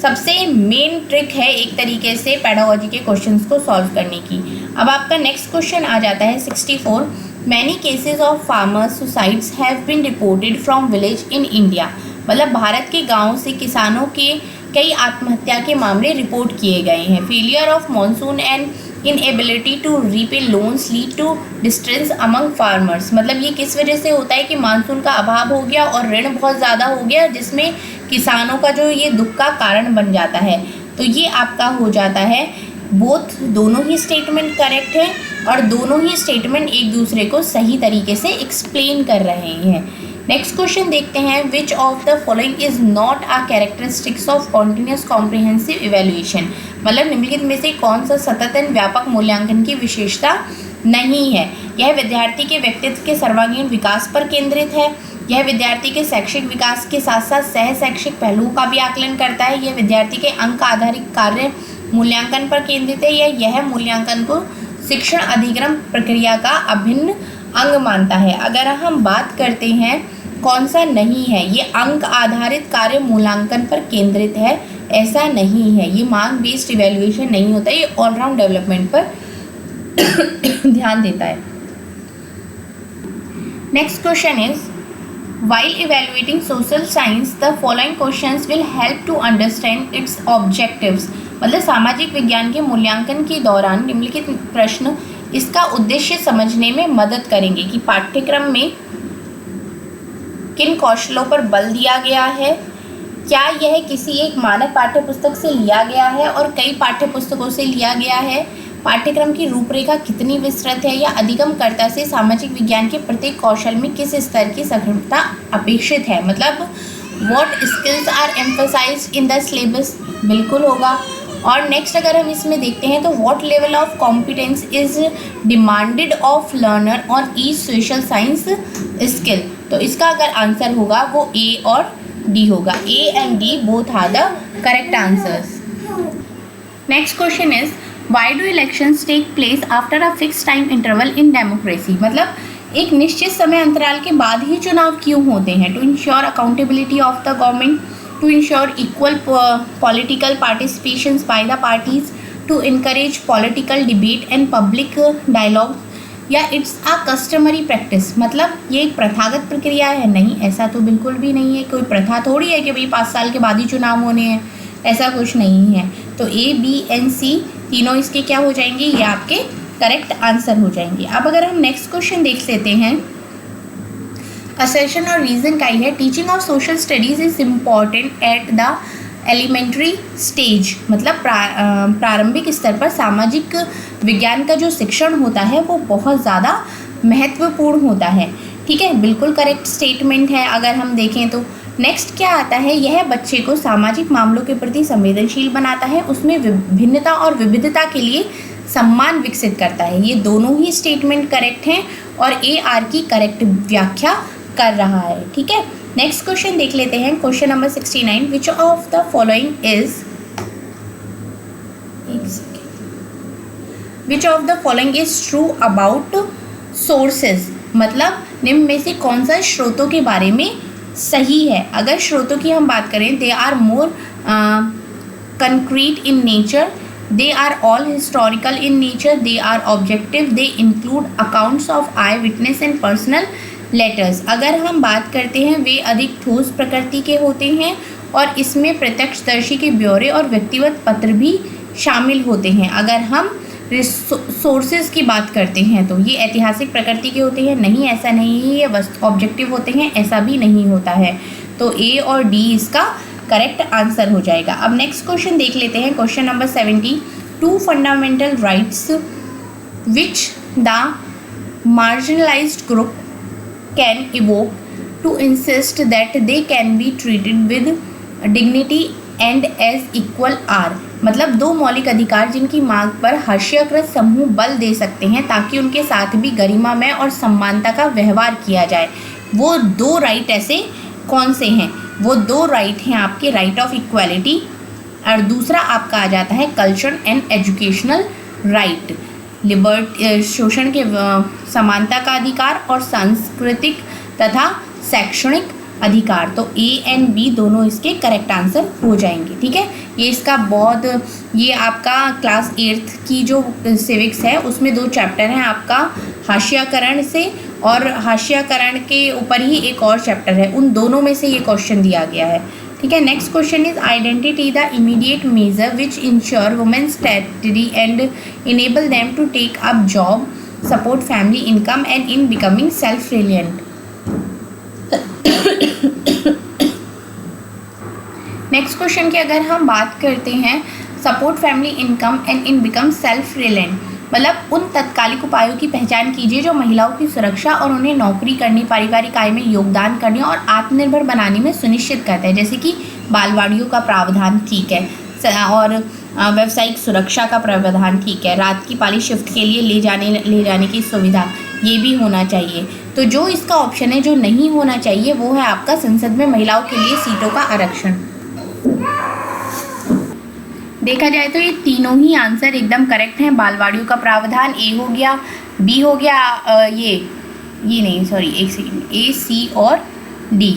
सबसे मेन ट्रिक है एक तरीके से पेडागोजी के क्वेश्चंस को सॉल्व करने की। अब आपका नेक्स्ट क्वेश्चन आ जाता है 64, many cases of farmers suicides have been reported from village in India, मतलब भारत के गाँव से किसानों के कई आत्महत्या के मामले रिपोर्ट किए गए हैं। Failure of monsoon and inability to repay loans lead to distress among farmers, मतलब ये किस वजह से होता है कि मानसून का अभाव हो गया और ऋण बहुत ज़्यादा हो गया जिसमें किसानों का जो ये दुख का कारण बन जाता है। तो ये आपका हो जाता है बोथ, दोनों ही स्टेटमेंट करेक्ट है और दोनों ही स्टेटमेंट एक दूसरे को सही तरीके से एक्सप्लेन कर रहे हैं। नेक्स्ट क्वेश्चन देखते हैं, which of the following is not a characteristics of continuous comprehensive evaluation, मतलब निम्नलिखित में से कौन सा सतत व्यापक मूल्यांकन की विशेषता नहीं है। यह विद्यार्थी के व्यक्तित्व के सर्वांगीण विकास पर केंद्रित है। यह विद्यार्थी के शैक्षिक विकास के साथ साथ सह शैक्षिक पहलुओं का भी आकलन करता है। यह विद्यार्थी के अंक आधारित कार्य मूल्यांकन पर केंद्रित है। यह मूल्यांकन को शिक्षण अधिगम प्रक्रिया का अभिन्न अंग मानता है। अगर हम बात करते हैं कौन सा नहीं है, ये अंक आधारित कार्य मूल्यांकन पर केंद्रित है, ऐसा नहीं है। ये मार्क बेस्ड इवैल्यूएशन नहीं होता, ये ऑलराउंड डेवलपमेंट पर ध्यान देता है। Next question is, while evaluating social science the following questions will help to understand its objectives, मतलब सामाजिक विज्ञान के मूल्यांकन के दौरान निम्नलिखित प्रश्न इसका उद्देश्य समझने में मदद करेंगे कि पाठ्यक्रम में किन कौशलों पर बल दिया गया है, क्या यह किसी एक मानक पाठ्यपुस्तक से लिया गया है और कई पाठ्यपुस्तकों से लिया गया है, पाठ्यक्रम की रूपरेखा कितनी विस्तृत है या अधिगमकर्ता से सामाजिक विज्ञान के प्रत्येक कौशल में किस स्तर की सघनता अपेक्षित है, मतलब what skills are emphasised in the syllabus, बिल्कुल होगा। और नेक्स्ट अगर हम इसमें देखते हैं तो what level of competence is demanded of learner on each social science skill, तो इसका अगर आंसर होगा वो ए और डी होगा। A and D both are the correct answers. Next question is, why do elections take place after a fix time interval in democracy, मतलब एक निश्चित समय अंतराल के बाद ही चुनाव क्यों होते हैं। To ensure accountability of the government, to ensure equal political participation by the parties, to encourage political debate and public dialogue, या इट्स अ कस्टमरी प्रैक्टिस, मतलब ये एक प्रथागत प्रक्रिया है। नहीं, ऐसा तो बिल्कुल भी नहीं है, कोई प्रथा थोड़ी है कि भाई 5 साल के बाद ही चुनाव होने हैं, ऐसा कुछ नहीं है। तो ए बी एंड सी तीनों इसके क्या हो जाएंगे, ये आपके करेक्ट आंसर हो जाएंगे। अब अगर हम नेक्स्ट क्वेश्चन देख लेते हैं, असर्शन और रीजन का ही है, teaching of social studies is important at the elementary stage, मतलब प्रारंभिक स्तर पर सामाजिक विज्ञान का जो शिक्षण होता है वो बहुत ज़्यादा महत्वपूर्ण होता है। ठीक है, बिल्कुल करेक्ट स्टेटमेंट है। अगर हम देखें तो नेक्स्ट क्या आता है, यह बच्चे को सामाजिक मामलों के प्रति संवेदनशील बनाता है, उसमें भिन्नता और विविधता के लिए सम्मान विकसित करता है। ये दोनों ही स्टेटमेंट करेक्ट हैं और ए आर की करेक्ट व्याख्या कर रहा है। ठीक है, नेक्स्ट क्वेश्चन देख लेते हैं, question number 69, which of the following is, which of the following is true about sources, मतलब निम्न में से कौन सा स्रोतों के बारे में सही है। अगर स्रोतों की हम बात करें, they are more concrete in nature, they are all historical in nature, they are objective, they include accounts of eye witness and personal letters. अगर हम बात करते हैं, वे अधिक ठोस प्रकृति के होते हैं और इसमें प्रत्यक्षदर्शी के ब्यौरे और व्यक्तिगत पत्र भी शामिल होते हैं। अगर हम सोर्सेज की बात करते हैं तो ये ऐतिहासिक प्रकृति के होते हैं, नहीं ऐसा नहीं है, ये ऑब्जेक्टिव होते हैं, ऐसा भी नहीं होता है। तो ए और डी इसका करेक्ट आंसर हो जाएगा। अब नेक्स्ट क्वेश्चन देख लेते हैं, question number 70, 2 fundamental rights which the marginalized group can evoke to insist that they can be treated with dignity and as equal are, मतलब 2 मौलिक अधिकार जिनकी मांग पर हास्यकृत समूह बल दे सकते हैं ताकि उनके साथ भी गरिमामय और सम्मानता का व्यवहार किया जाए। वो 2 राइट ऐसे कौन से हैं? वो 2 राइट हैं आपके, राइट ऑफ इक्वालिटी और दूसरा आपका आ जाता है culture and educational right, liberty शोषण के समानता का अधिकार और सांस्कृतिक तथा शैक्षणिक अधिकार। तो ए एंड बी दोनों इसके करेक्ट आंसर हो जाएंगे। ठीक है, ये इसका बहुत, ये आपका क्लास 8th की जो सिविक्स है उसमें 2 चैप्टर हैं आपका, हाशियाकरण से और हाशियाकरण के ऊपर ही एक और चैप्टर है, उन दोनों में से ये क्वेश्चन दिया गया है। ठीक है, next question is identity the immediate measure which ensure women's statutory and enable them to take up job, support family income and in becoming self reliant. Next question की अगर हम बात करते हैं, support family income and in become self reliant, मतलब उन तत्कालिक उपायों की पहचान कीजिए जो महिलाओं की सुरक्षा और उन्हें नौकरी करने, पारिवारिक आय में योगदान करने और आत्मनिर्भर बनाने में सुनिश्चित करता है। जैसे कि बालवाड़ियों का प्रावधान, ठीक है, और व्यावसायिक सुरक्षा का प्रावधान, ठीक है, रात की पाली शिफ्ट के लिए ले जाने की सुविधा, ये भी होना चाहिए। तो जो इसका ऑप्शन है जो नहीं होना चाहिए वो है आपका संसद में महिलाओं के लिए सीटों का आरक्षण। देखा जाए तो ये तीनों ही आंसर एकदम करेक्ट हैं। बालवाड़ियों का प्रावधान ए हो गया, बी हो गया, ये नहीं, सॉरी एक सेकेंड, ए, सी और डी।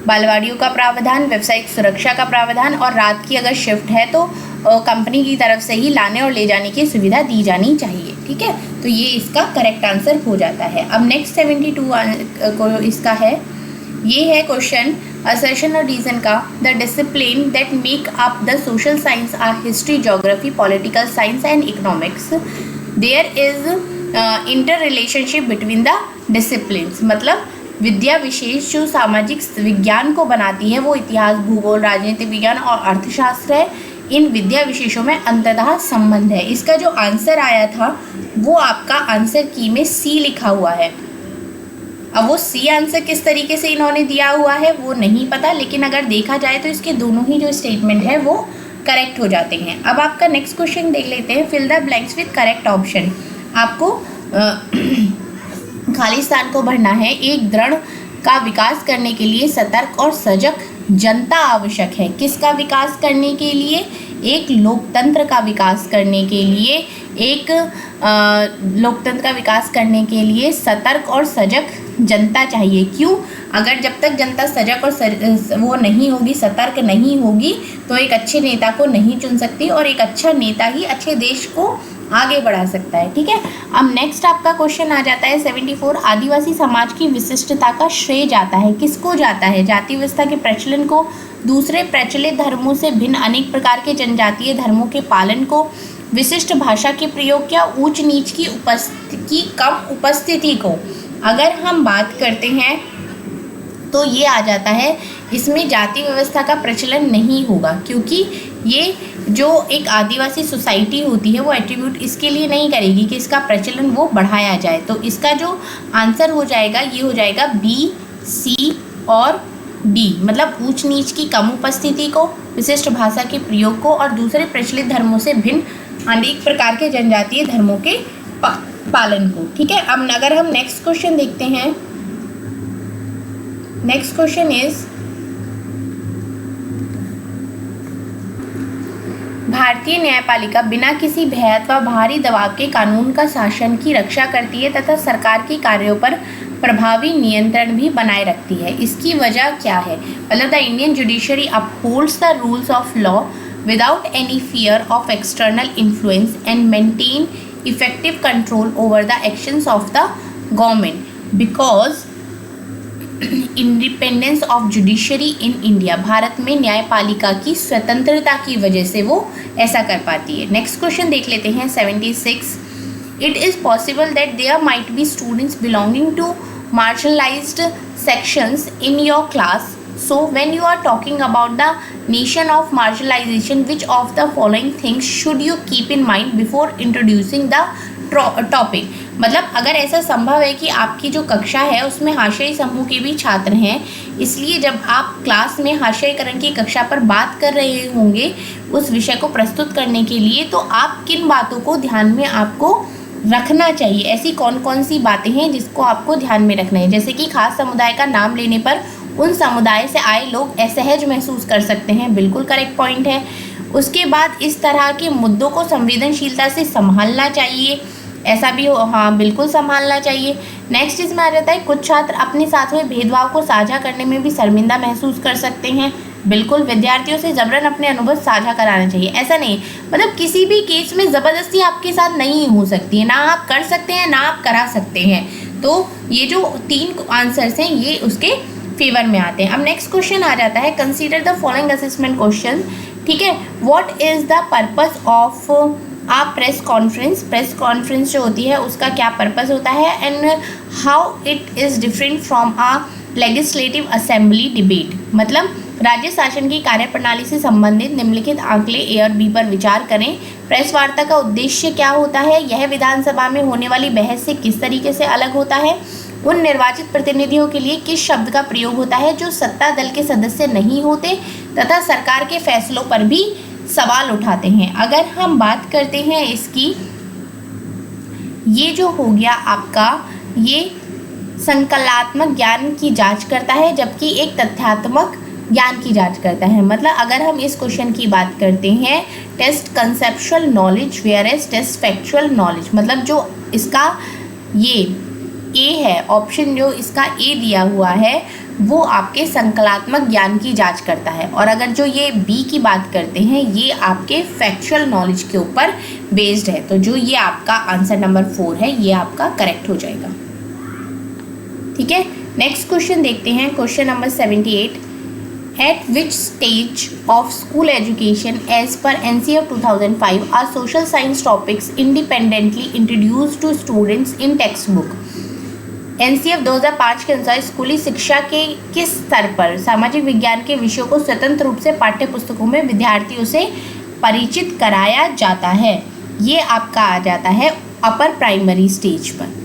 बालवाड़ियों का प्रावधान, व्यावसायिक सुरक्षा का प्रावधान और रात की अगर शिफ्ट है तो कंपनी की तरफ से ही लाने और ले जाने की सुविधा दी जानी चाहिए। ठीक है, तो ये इसका करेक्ट आंसर हो जाता है। अब नेक्स्ट 72 को इसका है, ये है क्वेश्चन असर्शन और रीजन का। The discipline that make up the social science are history, geography, political science and economics. There is inter relationship between the disciplines. मतलब विद्या विशेष जो सामाजिक विज्ञान को बनाती है वो इतिहास, भूगोल, राजनीति विज्ञान और अर्थशास्त्र है। इन विद्या विशेषों में अंततः संबंध है। इसका जो आंसर आया था वो आपका आंसर की में सी लिखा हुआ है। अब वो सी आंसर किस तरीके से इन्होंने दिया हुआ है वो नहीं पता, लेकिन अगर देखा जाए तो इसके दोनों ही जो स्टेटमेंट है वो करेक्ट हो जाते हैं। अब आपका नेक्स्ट क्वेश्चन देख लेते हैं। Fill the blanks with correct option. आपको खाली स्थान को भरना है। एक दृढ़ का विकास करने के लिए सतर्क और सजग जनता आवश्यक है। किसका विकास करने के लिए? एक लोकतंत्र का विकास करने के लिए, एक लोकतंत्र का विकास करने के लिए सतर्क और सजग जनता चाहिए। क्यों? अगर जब तक जनता सजग और वो नहीं होगी, सतर्क नहीं होगी, तो एक अच्छे नेता को नहीं चुन सकती और एक अच्छा नेता ही अच्छे देश को आगे बढ़ा सकता है। ठीक है, अब नेक्स्ट आपका क्वेश्चन आ जाता है 74। आदिवासी समाज की विशिष्टता का श्रेय जाता है, किसको जाता है? जाति व्यवस्था के प्रचलन को, दूसरे प्रचलित धर्मों से भिन्न अनेक प्रकार के जनजातीय धर्मों के पालन को, विशिष्ट भाषा के प्रयोग या ऊंच नीच की कम उपस्थिति को। अगर हम बात करते हैं तो ये आ जाता है, इसमें जाति व्यवस्था का प्रचलन नहीं होगा, क्योंकि ये जो एक आदिवासी सोसाइटी होती है वो एट्रीब्यूट इसके लिए नहीं करेगी कि इसका प्रचलन वो बढ़ाया जाए। तो इसका जो आंसर हो जाएगा ये हो जाएगा बी, सी और डी। मतलब ऊंच नीच की कम उपस्थिति को, विशिष्ट भाषा के प्रयोग को और दूसरे प्रचलित धर्मों से भिन्न अनेक प्रकार के जनजातीय धर्मों के पालन को। ठीक है, अब अगर हम नेक्स्ट क्वेश्चन देखते हैं। नेक्स्ट क्वेश्चन इज, भारतीय न्यायपालिका बिना किसी भय अथवा बाहरी दबाव के कानून का शासन की रक्षा करती है तथा सरकार के कार्यों पर प्रभावी नियंत्रण भी बनाए रखती है। इसकी वजह क्या है? मतलब the Indian judiciary upholds the rules of law without any fear of external influence and maintain effective control over the actions of the government because independence of judiciary in India. Bharat में न्यायपालिका की स्वतंत्रता की वजह से वो ऐसा कर पाती है। नेक्स्ट क्वेश्चन देख लेते हैं 76। It is possible that there might be students belonging to marginalized sections in your class. So when you are talking about the nation of marginalization, which of the following things should you keep in mind before introducing the topic? मतलब अगर ऐसा संभव है कि आपकी जो कक्षा है उसमें हाशियाई समूह के भी छात्र हैं, इसलिए जब आप क्लास में हाशियाईकरण की कक्षा पर बात कर रहे होंगे उस विषय को प्रस्तुत करने के लिए, तो आप किन बातों को ध्यान में आपको रखना चाहिए? ऐसी कौन कौन सी बातें हैं जिसको आपको ध्यान में रखना है? जैसे कि खास समुदाय का नाम लेने पर उन समुदाय से आए लोग असहज महसूस कर सकते हैं, बिल्कुल करेक्ट पॉइंट है। उसके बाद इस तरह के मुद्दों को संवेदनशीलता से संभालना चाहिए, ऐसा भी हो, हाँ बिल्कुल संभालना चाहिए। नेक्स्ट इसमें आ जाता है कुछ छात्र अपने साथ हुए भेदभाव को साझा करने में भी शर्मिंदा महसूस कर सकते हैं, बिल्कुल। विद्यार्थियों से जबरन अपने अनुभव साझा कराना चाहिए, ऐसा नहीं, मतलब किसी भी केस में ज़बरदस्ती आपके साथ नहीं हो सकती है, ना आप कर सकते हैं ना आप करा सकते हैं। तो ये जो 3 आंसर्स हैं ये उसके फेवर में आते हैं। अब नेक्स्ट क्वेश्चन आ जाता है consider the following assessment question. ठीक है, what is the purpose of a press conference? Press conference जो होती है उसका क्या पर्पस होता है, and how it is different from a legislative assembly debate. मतलब राज्य शासन की कार्यप्रणाली से संबंधित निम्नलिखित आंकड़े ए और बी पर विचार करें। प्रेस वार्ता का उद्देश्य क्या होता है, यह विधानसभा में होने वाली बहस से किस तरीके से अलग होता है, उन निर्वाचित प्रतिनिधियों के लिए किस शब्द का प्रयोग होता है जो सत्ता दल के सदस्य नहीं होते तथा सरकार के फैसलों पर भी सवाल उठाते हैं। अगर हम बात करते हैं इसकी, ये जो हो गया आपका, ये संकल्पात्मक ज्ञान की जांच करता है जबकि एक तथ्यात्मक ज्ञान की जांच करता है। मतलब अगर हम इस क्वेश्चन की बात करते हैं, test conceptual knowledge whereas test factual knowledge, मतलब जो इसका ये ए है, ऑप्शन जो इसका ए दिया हुआ है वो आपके संकल्पात्मक ज्ञान की जांच करता है, और अगर जो ये बी की बात करते हैं ये आपके फैक्चुअल नॉलेज के ऊपर बेस्ड है। तो जो ये आपका आंसर नंबर 4 है ये आपका करेक्ट हो जाएगा। ठीक है, नेक्स्ट क्वेश्चन देखते हैं, question number 78। At which stage of school education as per NCF 2005 are social science topics independently introduced to students in textbook? NCF 2005 के अनुसार स्कूली शिक्षा के किस स्तर पर सामाजिक विज्ञान के विषयों को स्वतंत्र रूप से पाठ्य पुस्तकों में विद्यार्थियों से परिचित कराया जाता है? ये आपका आ जाता है अपर प्राइमरी स्टेज पर।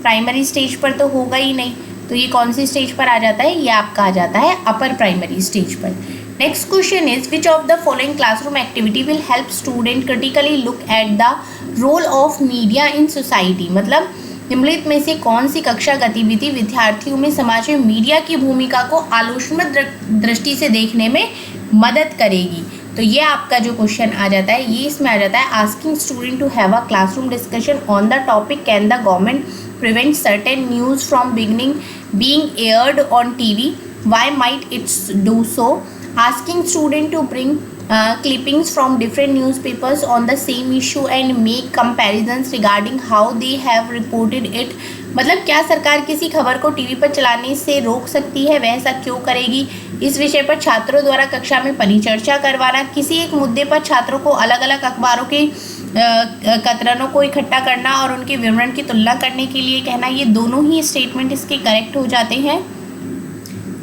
प्राइमरी स्टेज पर तो होगा ही नहीं, तो ये कौन सी स्टेज पर आ जाता है, ये आपका आ जाता है अपर प्राइमरी स्टेज पर। Next question is which of the following classroom activity will help student critically look at the role of media in society, मतलब निम्नलिखित में से कौन सी कक्षा गतिविधि विद्यार्थियों में समाज में मीडिया की भूमिका को आलोचनात्मक दृष्टि से देखने में मदद करेगी? तो ये आपका जो क्वेश्चन आ जाता है ये इसमें आ जाता है asking student to have a classroom discussion on the topic can the government prevent certain news from being aired on TV, why might it do so, asking student to bring clippings from different newspapers on the same issue and make comparisons regarding how they have reported it, मतलब क्या सरकार किसी खबर को TV पर चलाने से रोक सकती है, वह ऐसा क्यों करेगी? इस विषय पर छात्रों द्वारा कक्षा में परिचर्चा करवाना, किसी एक मुद्दे पर छात्रों को अलग अलग अखबारों के कतरनों को इकट्ठा करना और उनके विवरण की तुलना करने के लिए कहना, ये दोनों ही स्टेटमेंट इसके करेक्ट हो जाते हैं।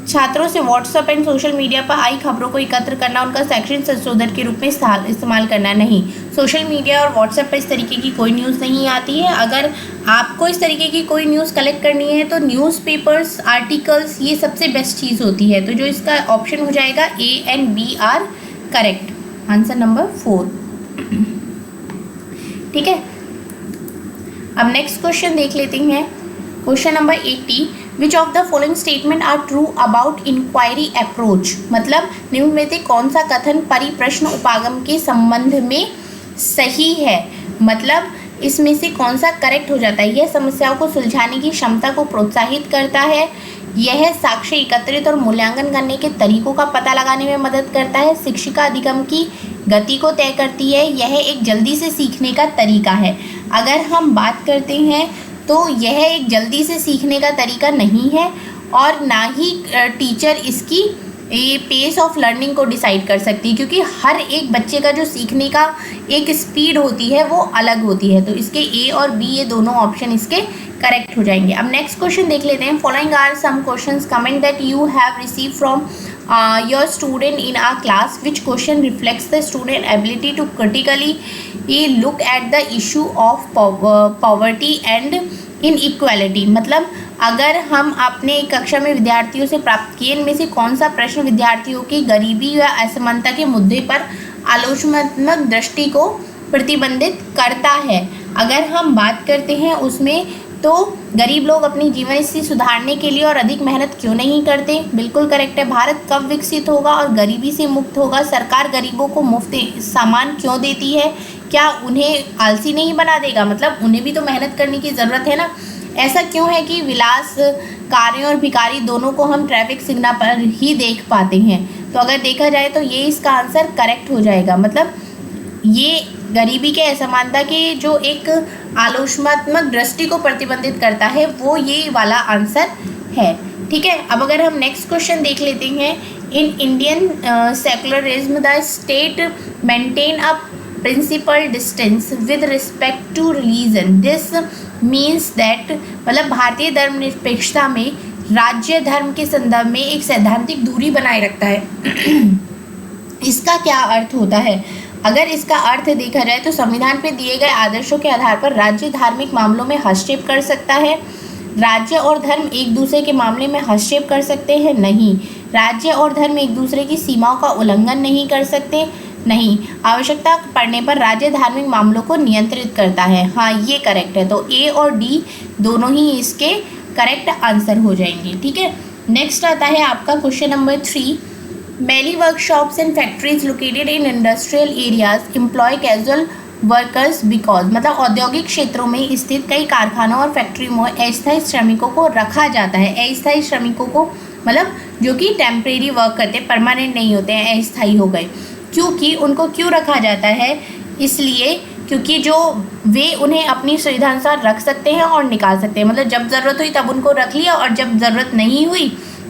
छात्रों से व्हाट्सएप एंड सोशल मीडिया पर आई खबरों को एकत्र करना, उनका शैक्षणिक संशोधन के रूप में इस्तेमाल करना नहीं। सोशल मीडिया और व्हाट्सएप पर इस तरीके की कोई न्यूज़ नहीं आती है। अगर आपको इस तरीके की कोई न्यूज़ कलेक्ट करनी है तो न्यूज़पेपर्स, आर्टिकल्स, ये सबसे बेस्ट चीज़ होती है। तो जो इसका ऑप्शन हो जाएगा A and B are correct, answer number 4। ठीक है, अब नेक्स्ट क्वेश्चन देख लेते हैं, question number 80। Which of the following statement are true about inquiry approach, मतलब निम्न में से कौन सा कथन परिप्रश्न उपागम के संबंध में सही है, मतलब इसमें से कौन सा करेक्ट हो जाता है? यह समस्याओं को सुलझाने की क्षमता को प्रोत्साहित करता है, यह साक्ष्य एकत्रित और मूल्यांकन करने के तरीकों का पता लगाने में मदद करता है, शिक्षिका अधिगम की गति को तय करती है, यह एक जल्दी से सीखने का तरीका है। अगर हम बात करते हैं तो यह एक जल्दी से सीखने का तरीका नहीं है और ना ही टीचर इसकी ये पेस ऑफ लर्निंग को डिसाइड कर सकती है, क्योंकि हर एक बच्चे का जो सीखने का एक स्पीड होती है वो अलग होती है। तो इसके ए और बी ये दोनों ऑप्शन इसके करेक्ट हो जाएंगे। अब नेक्स्ट क्वेश्चन देख लेते हैं। Following are some questions comment that you have receive from your student in our class, which question reflects the student ability to critically look at the issue of poverty and inequality, मतलब अगर हम अपने कक्षा में विद्यार्थियों से प्राप्त किए इनमें से कौन सा प्रश्न विद्यार्थियों की गरीबी या असमानता के मुद्दे पर आलोचनात्मक दृष्टि को प्रतिबंधित करता है? अगर हम बात करते हैं उसमें तो गरीब लोग अपनी जीवन स्थिति सुधारने के लिए और अधिक मेहनत क्यों नहीं करते? बिल्कुल करेक्ट है। भारत कब विकसित होगा और गरीबी से मुक्त होगा? सरकार गरीबों को मुफ्त सामान क्यों देती है? क्या उन्हें आलसी नहीं बना देगा? मतलब उन्हें भी तो मेहनत करने की ज़रूरत है ना। ऐसा क्यों है कि विलासकारी और भिखारी दोनों को हम ट्रैफिक सिग्नल पर ही देख पाते हैं? तो अगर देखा जाए तो ये इसका आंसर करेक्ट हो जाएगा। मतलब ये गरीबी के असमानता के जो एक आलोचनात्मक दृष्टि को प्रतिबंधित करता है वो ये वाला आंसर है। ठीक है, अब अगर हम नेक्स्ट क्वेश्चन देख लेते हैं। In Indian secularism the state maintain a principle distance with respect to religion, this means that, मतलब भारतीय धर्मनिरपेक्षता में राज्य धर्म के संदर्भ में एक सैद्धांतिक दूरी बनाए रखता है। इसका क्या अर्थ होता है? अगर इसका अर्थ देखा जाए तो संविधान पे दिए गए आदर्शों के आधार पर राज्य धार्मिक मामलों में हस्तक्षेप कर सकता है। राज्य और धर्म एक दूसरे के मामले में हस्तक्षेप कर सकते हैं? नहीं। राज्य और धर्म एक दूसरे की सीमाओं का उल्लंघन नहीं कर सकते? नहीं। आवश्यकता पड़ने पर राज्य धार्मिक मामलों को नियंत्रित करता है। हाँ, ये करेक्ट है। तो ए और डी दोनों ही इसके करेक्ट आंसर हो जाएंगे। ठीक है, नेक्स्ट आता है आपका question number 3। Many workshops and factories located in industrial areas employ casual workers because, मतलब औद्योगिक क्षेत्रों में स्थित कई कारखानों और फैक्ट्रियों में अस्थायी श्रमिकों को रखा जाता है। अस्थायी श्रमिकों को मतलब जो कि टेम्परेरी वर्क करते, परमानेंट नहीं होते हैं, अस्थायी हो गए। क्योंकि उनको क्यों रखा जाता है? इसलिए क्योंकि जो वे उन्हें अपनी सुविधानुसार रख सकते हैं और निकाल सकते हैं। मतलब जब ज़रूरत हुई तब उनको रख लिया और जब ज़रूरत नहीं हुई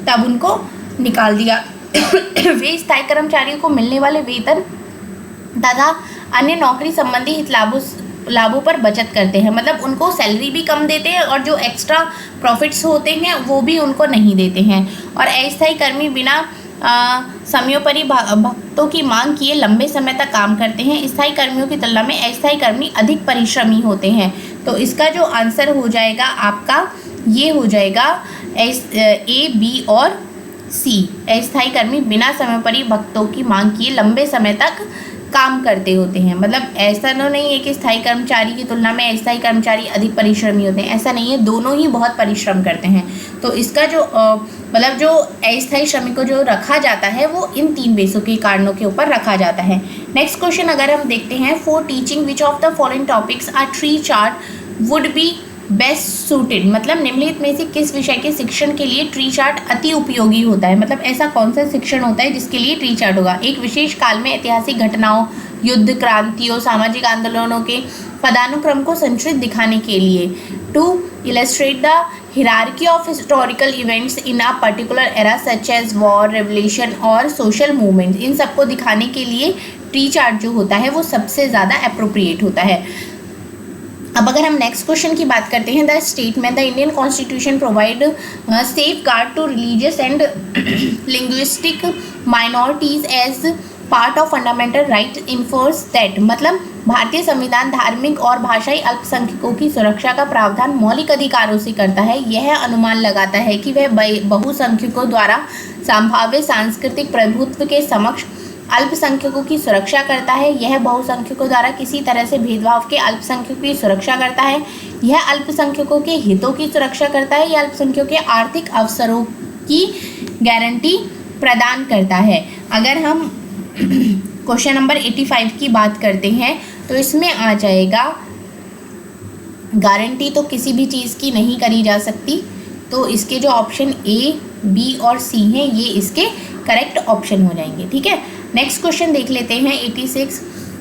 तब उनको निकाल दिया। वे स्थायी कर्मचारियों को मिलने वाले वेतन तथा अन्य नौकरी संबंधी हित लाभों पर बचत करते हैं। मतलब उनको सैलरी भी कम देते हैं और जो एक्स्ट्रा प्रॉफिट्स होते हैं वो भी उनको नहीं देते हैं। और अस्थायी कर्मी बिना समयोपरि भत्तों की मांग किए लंबे समय तक काम करते हैं। स्थायी कर्मियों की तुलना में अस्थायी कर्मी अधिक परिश्रमी होते हैं। तो इसका जो आंसर हो जाएगा आपका ये हो जाएगा ए, बी और सी। अस्थायी कर्मी बिना समयोपरि भत्तों की मांग किए लंबे समय तक काम करते होते हैं। मतलब ऐसा तो नहीं है कि स्थायी कर्मचारी की तुलना में अस्थायी कर्मचारी अधिक परिश्रमी होते हैं, ऐसा नहीं है, दोनों ही बहुत परिश्रम करते हैं। तो इसका जो मतलब जो अस्थायी श्रमिक को जो रखा जाता है वो इन 3 बेसों के कारणों के ऊपर रखा जाता है। नेक्स्ट क्वेश्चन अगर हम देखते हैं, for teaching which of the following topics are tree chart would be best suited, मतलब निम्नलिखित में से किस विषय के शिक्षण के लिए ट्री चार्ट अति उपयोगी होता है। मतलब ऐसा कौन सा शिक्षण होता है जिसके लिए ट्री चार्ट होगा? एक विशेष काल में ऐतिहासिक घटनाओं, युद्ध, क्रांतियों, सामाजिक आंदोलनों के पदानुक्रम को संचित दिखाने के लिए। To illustrate the hierarchy of historical events in a particular era such as war, revolution और social movements, इन सबको दिखाने के लिए ट्री चार्ट जो होता है वो सबसे ज़्यादा अप्रोप्रिएट होता है। अब अगर हम नेक्स्ट क्वेश्चन की बात करते हैं, the statement the Indian constitution provide safeguard to religious and linguistic minorities as part of fundamental right enforce that, मतलब भारतीय संविधान धार्मिक और भाषाई अल्पसंख्यकों की सुरक्षा का प्रावधान मौलिक अधिकारों से करता है। यह अनुमान लगाता है कि वह बहुसंख्यकों द्वारा संभावित सांस्कृतिक प्रभुत्व के समक्ष अल्पसंख्यकों की सुरक्षा करता है। यह बहुसंख्यकों द्वारा किसी तरह से भेदभाव के अल्पसंख्यकों की सुरक्षा करता है। यह अल्पसंख्यकों के हितों की सुरक्षा करता है। यह अल्पसंख्यकों के आर्थिक अवसरों की गारंटी प्रदान करता है। अगर हम क्वेश्चन नंबर 85 की बात करते हैं तो इसमें आ जाएगा, गारंटी तो किसी भी चीज़ की नहीं करी जा सकती, तो इसके जो ऑप्शन ए, बी और सी हैं ये इसके करेक्ट ऑप्शन हो जाएंगे। ठीक है, नेक्स्ट क्वेश्चन देख लेते हैं 86।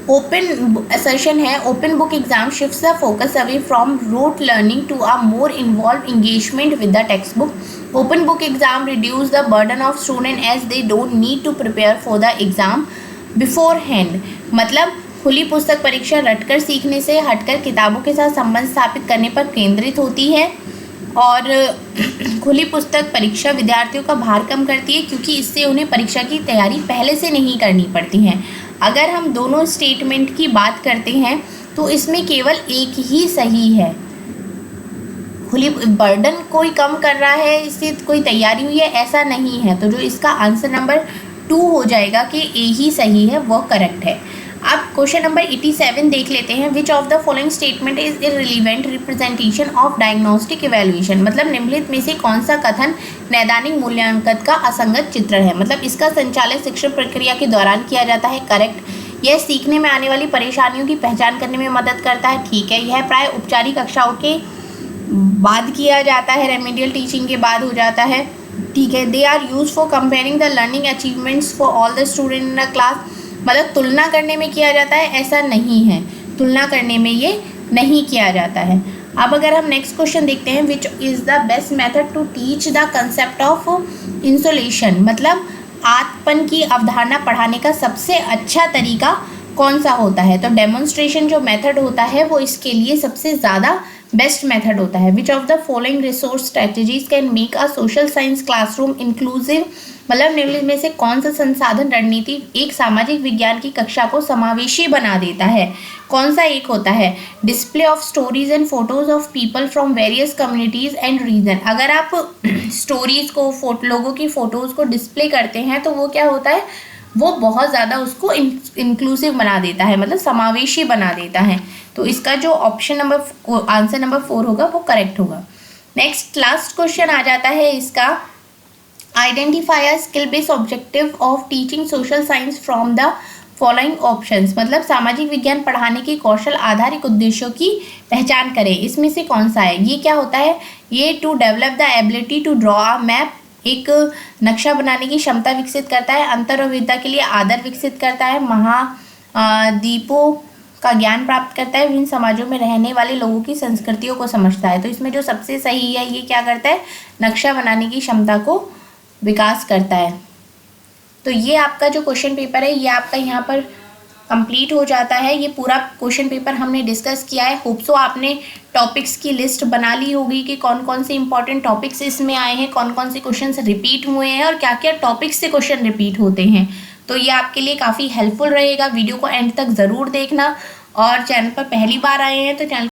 ओपन असर्शन है, open book exam shifts the focus away from rote learning to a more involve engagement with the textbook. Open book exam reduce the burden of student as they don't need to prepare for the exam beforehand, मतलब खुली पुस्तक परीक्षा रटकर सीखने से हटकर किताबों के साथ संबंध स्थापित करने पर केंद्रित होती है। और खुली पुस्तक परीक्षा विद्यार्थियों का भार कम करती है क्योंकि इससे उन्हें परीक्षा की तैयारी पहले से नहीं करनी पड़ती है। अगर हम दोनों स्टेटमेंट की बात करते हैं तो इसमें केवल एक ही सही है। खुली बर्डन कोई कम कर रहा है, इससे कोई तैयारी हुई है, ऐसा नहीं है। तो जो इसका आंसर नंबर 2 हो जाएगा कि ए ही सही है, वो करेक्ट है। अब क्वेश्चन नंबर 87 देख लेते हैं। Which of the following statement is irrelevant representation of diagnostic evaluation, मतलब निम्नलिखित में से कौन सा कथन नैदानिक मूल्यांकन का असंगत चित्र है। मतलब इसका संचालन शिक्षण प्रक्रिया के दौरान किया जाता है, करेक्ट। यह सीखने में आने वाली परेशानियों की पहचान करने में मदद करता है, ठीक है। यह प्राय औपचारिक कक्षाओं के बाद किया जाता है, रेमेडियल टीचिंग के बाद हो जाता है, ठीक है। They are use for comparing the learning achievements for all the student in a class, मतलब तुलना करने में किया जाता है, ऐसा नहीं है, तुलना करने में ये नहीं किया जाता है। अब अगर हम नेक्स्ट क्वेश्चन देखते हैं, which is the best method to teach the concept of insulation, मतलब आत्मन की अवधारणा पढ़ाने का सबसे अच्छा तरीका कौन सा होता है? तो डेमोन्स्ट्रेशन जो मेथड होता है वो इसके लिए सबसे ज़्यादा बेस्ट मेथड होता है। Which of the following resource strategies can make a social science classroom inclusive, मतलब निम्नलिखित में से कौन सा संसाधन रणनीति एक सामाजिक विज्ञान की कक्षा को समावेशी बना देता है? कौन सा एक होता है? Display of stories and photos of people from various communities and region. अगर आप स्टोरीज को लोगों की फोटोज को डिस्प्ले करते हैं तो वो क्या होता है, वो बहुत ज़्यादा उसको इंक्लूसिव बना देता है, मतलब समावेशी बना देता है। तो इसका जो ऑप्शन नंबर आंसर नंबर 4 होगा वो करेक्ट होगा। नेक्स्ट लास्ट क्वेश्चन आ जाता है इसका, identify a skill based objective of teaching social science from the following options, मतलब सामाजिक विज्ञान पढ़ाने के कौशल आधारित उद्देश्यों की पहचान करें, इसमें से कौन सा है? ये क्या होता है? ये to develop the ability to draw a map, एक नक्शा बनाने की क्षमता विकसित करता है, अंतर और विविधता के लिए आदर विकसित करता है, महाद्वीपों का ज्ञान प्राप्त करता है, विभिन्न समाजों में रहने वाले लोगों की संस्कृतियों को समझता है। तो इसमें जो सबसे सही है ये क्या करता है? नक्शा बनाने की क्षमता को विकास करता है। तो ये आपका जो क्वेश्चन पेपर है ये आपका यहाँ पर कंप्लीट हो जाता है। ये पूरा क्वेश्चन पेपर हमने डिस्कस किया है। होप सो आपने टॉपिक्स की लिस्ट बना ली होगी कि कौन कौन से इंपॉर्टेंट टॉपिक्स इसमें आए हैं, कौन कौन से क्वेश्चन रिपीट हुए हैं और क्या क्या टॉपिक्स से क्वेश्चन रिपीट होते हैं। तो ये आपके लिए काफ़ी हेल्पफुल रहेगा। वीडियो को एंड तक ज़रूर देखना और चैनल पर पहली बार आए हैं तो चैनल